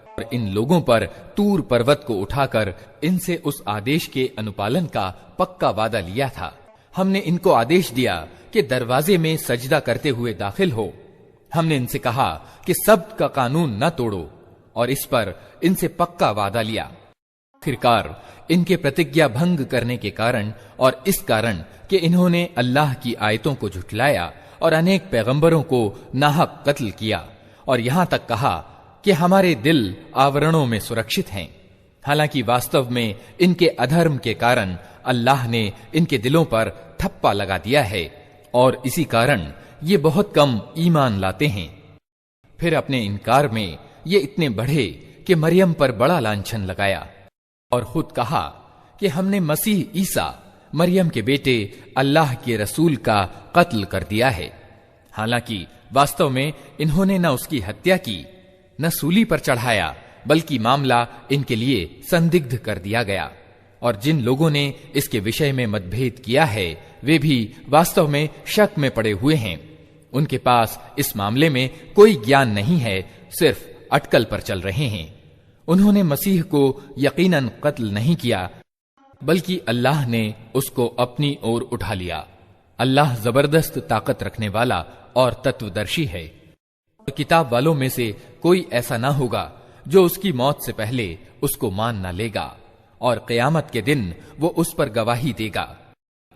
और इन लोगों पर तूर पर्वत को उठाकर इनसे उस आदेश के अनुपालन का पक्का वादा लिया था। हमने इनको आदेश दिया कि दरवाजे में सजदा करते हुए दाखिल हो। हमने इनसे कहा कि सब्त का कानून न तोड़ो, और इस पर इनसे पक्का वादा लिया। आखिरकार इनके प्रतिज्ञा भंग करने के कारण और इस कारण कि इन्होंने अल्लाह की आयतों को झुठलाया और अनेक पैगंबरों को नाहक कत्ल किया और यहां तक कहा कि हमारे दिल आवरणों में सुरक्षित हैं, हालांकि वास्तव में इनके अधर्म के कारण अल्लाह ने इनके दिलों पर ठप्पा लगा दिया है और इसी कारण ये बहुत कम ईमान लाते हैं। फिर अपने इनकार में ये इतने बढ़े कि मरियम पर बड़ा लांछन लगाया और खुद कहा कि हमने मसीह ईसा मरियम के बेटे अल्लाह के रसूल का कत्ल कर दिया है। हालांकि वास्तव में इन्होंने न उसकी हत्या की न सूली पर चढ़ाया, बल्कि मामला इनके लिए संदिग्ध कर दिया गया। और जिन लोगों ने इसके विषय में मतभेद किया है वे भी वास्तव में शक में पड़े हुए हैं। उनके पास इस मामले में कोई ज्ञान नहीं है, सिर्फ अटकल पर चल रहे हैं। उन्होंने मसीह को यकीनन कत्ल नहीं किया, बल्कि अल्लाह ने उसको अपनी ओर उठा लिया। अल्लाह जबरदस्त ताकत रखने वाला और तत्वदर्शी है। किताब वालों में से कोई ऐसा ना होगा जो उसकी मौत से पहले उसको मान न लेगा, और क़यामत के दिन वो उस पर गवाही देगा।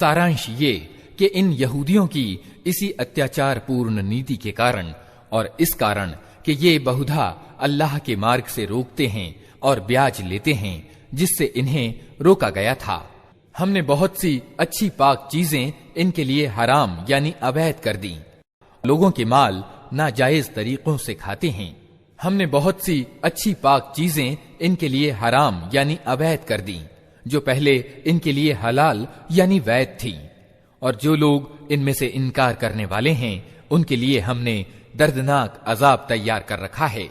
सारांश ये कि इन यहूदियों की इसी अत्याचार पूर्ण नीति के कारण और इस कारण कि ये बहुधा अल्लाह के मार्ग से रोकते हैं और ब्याज लेते हैं जिससे इन्हें रोका गया था, हमने बहुत सी अच्छी पाक चीजें इनके लिए हराम यानी अवैध कर दी। लोगों के माल नाजायज तरीकों से खाते हैं। हमने बहुत सी अच्छी पाक चीजें इनके लिए हराम यानी अवैध कर दी जो पहले इनके लिए हलाल यानी वैध थी। और जो लोग इनमें से इनकार करने वाले हैं उनके लिए हमने दर्दनाक अजाब तैयार कर रखा है।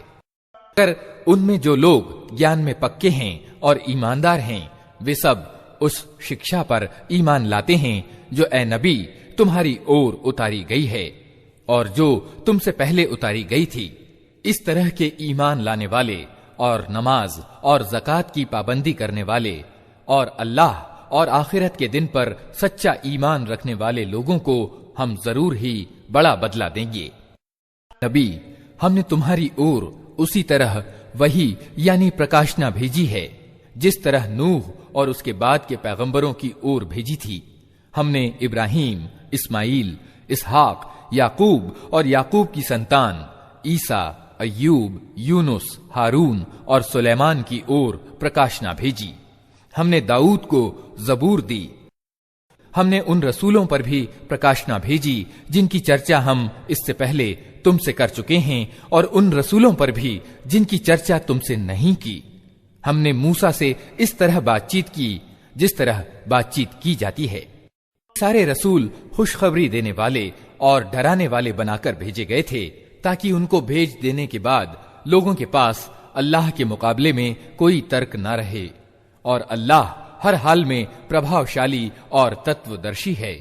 अगर उनमें जो लोग ज्ञान में पक्के हैं और ईमानदार हैं वे सब उस शिक्षा पर ईमान लाते हैं जो ए नबी तुम्हारी ओर उतारी गई है और जो तुमसे पहले उतारी गई थी, इस तरह के ईमान लाने वाले और नमाज और ज़कात की पाबंदी करने वाले और अल्लाह और आखिरत के दिन पर सच्चा ईमान रखने वाले लोगों को हम जरूर ही बड़ा बदला देंगे। नबी, हमने तुम्हारी ओर उसी तरह वही यानी प्रकाशना भेजी है जिस तरह नूह और उसके बाद के पैगंबरों की ओर भेजी थी। हमने इब्राहीम, इस्माइल, इसहाक, याकूब और याकूब की संतान ईसा, अय्यूब, यूनुस, हारून और सुलेमान की ओर प्रकाशना भेजी। हमने दाऊद को जबूर दी। हमने उन रसूलों पर भी प्रकाशना भेजी जिनकी चर्चा हम इससे पहले तुमसे कर चुके हैं और उन रसूलों पर भी जिनकी चर्चा तुमसे नहीं की। हमने मूसा से इस तरह बातचीत की जिस तरह बातचीत की जाती है। सारे रसूल खुशखबरी देने वाले और डराने वाले बनाकर भेजे गए थे ताकि उनको भेज देने के बाद लोगों के पास अल्लाह के मुकाबले में कोई तर्क न रहे और अल्लाह हर हाल में प्रभावशाली और तत्वदर्शी है।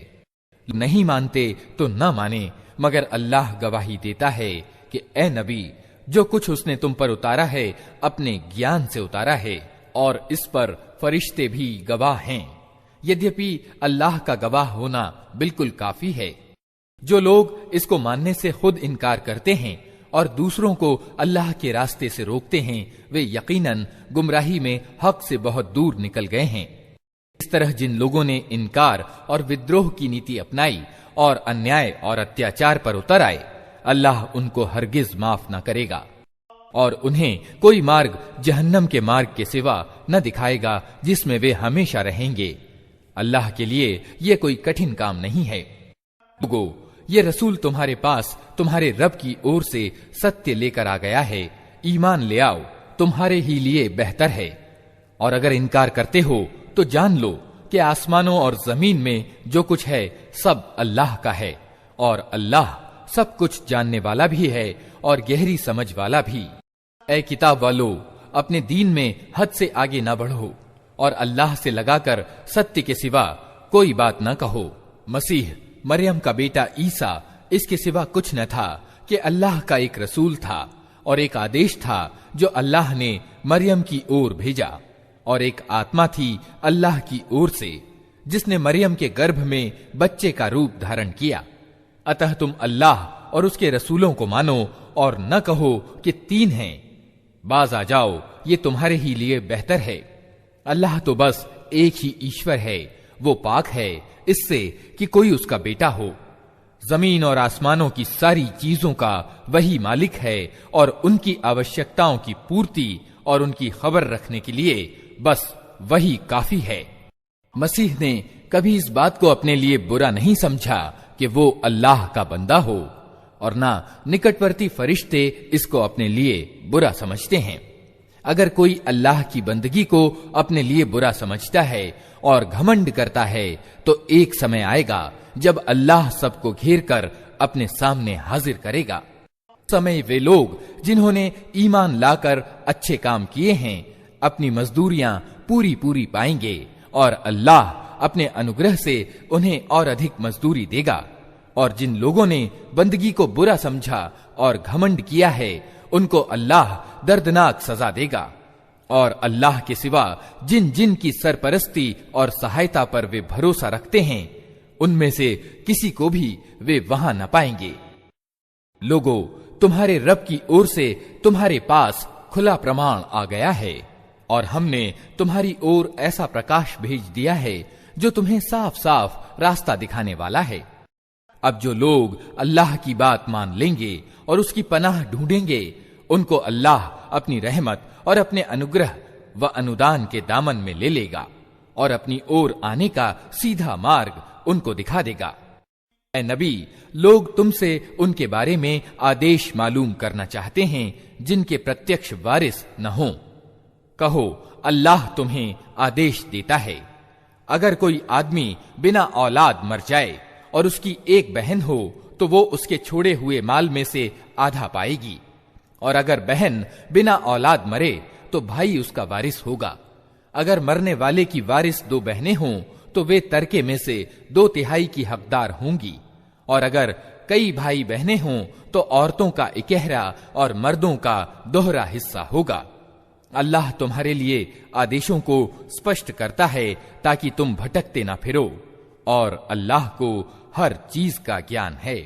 नहीं मानते तो न माने, मगर अल्लाह गवाही देता है कि ए नबी, जो कुछ उसने तुम पर उतारा है अपने ज्ञान से उतारा है और इस पर फरिश्ते भी गवाह हैं। यद्यपि अल्लाह का गवाह होना बिल्कुल काफी है। जो लोग इसको मानने से खुद इनकार करते हैं और दूसरों को अल्लाह के रास्ते से रोकते हैं, वे यकीनन गुमराही में हक से बहुत दूर निकल गए हैं। इस तरह जिन लोगों ने इनकार और विद्रोह की नीति अपनाई और अन्याय और अत्याचार पर उतर आए, अल्लाह उनको हरगिज माफ न करेगा और उन्हें कोई मार्ग जहन्नम के मार्ग के सिवा न दिखाएगा जिसमें वे हमेशा रहेंगे। अल्लाह के लिए यह कोई कठिन काम नहीं है। लोगों, ये रसूल तुम्हारे पास तुम्हारे रब की ओर से सत्य लेकर आ गया है, ईमान ले आओ, तुम्हारे ही लिए बेहतर है। और अगर इनकार करते हो तो जान लो कि आसमानों और जमीन में जो कुछ है सब अल्लाह का है और अल्लाह सब कुछ जानने वाला भी है और गहरी समझ वाला भी। ऐ किताब वालों, अपने दीन में हद से आगे न बढ़ो और अल्लाह से लगाकर सत्य के सिवा कोई बात न कहो। मसीह मरियम का बेटा ईसा इसके सिवा कुछ न था कि अल्लाह का एक रसूल था और एक आदेश था जो अल्लाह ने मरियम की ओर भेजा, और एक आत्मा थी अल्लाह की ओर से जिसने मरियम के गर्भ में बच्चे का रूप धारण किया। अतः तुम अल्लाह और उसके रसूलों को मानो और न कहो कि तीन हैं। बाज आ जाओ, ये तुम्हारे ही लिए बेहतर है। अल्लाह तो बस एक ही ईश्वर है, वो पाक है इससे कि कोई उसका बेटा हो। जमीन और आसमानों की सारी चीजों का वही मालिक है और उनकी आवश्यकताओं की पूर्ति और उनकी खबर रखने के लिए बस वही काफी है। मसीह ने कभी इस बात को अपने लिए बुरा नहीं समझा कि वो अल्लाह का बंदा हो, और ना निकटवर्ती फरिश्ते इसको अपने लिए बुरा समझते हैं। अगर कोई अल्लाह की बंदगी को अपने लिए बुरा समझता है और घमंड करता है तो एक समय आएगा जब अल्लाह सबको घेर कर अपने सामने हाजिर करेगा। समय वे लोग जिन्होंने ईमान लाकर अच्छे काम किए हैं अपनी मजदूरियां पूरी पूरी पाएंगे और अल्लाह अपने अनुग्रह से उन्हें और अधिक मजदूरी देगा। और जिन लोगों ने बंदगी को बुरा समझा और घमंड किया है उनको अल्लाह दर्दनाक सजा देगा। और अल्लाह के सिवा जिन जिन की सरपरस्ती और सहायता पर वे भरोसा रखते हैं उनमें से किसी को भी वे वहां न पाएंगे। लोगों, तुम्हारे रब की ओर से तुम्हारे पास खुला प्रमाण आ गया है और हमने तुम्हारी ओर ऐसा प्रकाश भेज दिया है जो तुम्हें साफ साफ रास्ता दिखाने वाला है। अब जो लोग अल्लाह की बात मान लेंगे और उसकी पनाह ढूंढेंगे उनको अल्लाह अपनी रहमत और अपने अनुग्रह व अनुदान के दामन में ले लेगा और अपनी ओर आने का सीधा मार्ग उनको दिखा देगा। ऐ नबी, लोग तुमसे उनके बारे में आदेश मालूम करना चाहते हैं जिनके प्रत्यक्ष वारिस न हो। कहो, अल्लाह तुम्हें आदेश देता है। अगर कोई आदमी बिना औलाद मर जाए और उसकी एक बहन हो तो वो उसके छोड़े हुए माल में से आधा पाएगी, और अगर बहन बिना औलाद मरे तो भाई उसका वारिस होगा। अगर मरने वाले की वारिस दो बहनें हों तो वे तरके में से 2/3 की हकदार होंगी, और अगर कई भाई बहनें हों तो औरतों का इकहरा और मर्दों का दोहरा हिस्सा होगा। अल्लाह तुम्हारे लिए आदेशों को स्पष्ट करता है ताकि तुम भटकते ना फिरो, और अल्लाह को हर चीज का ज्ञान है।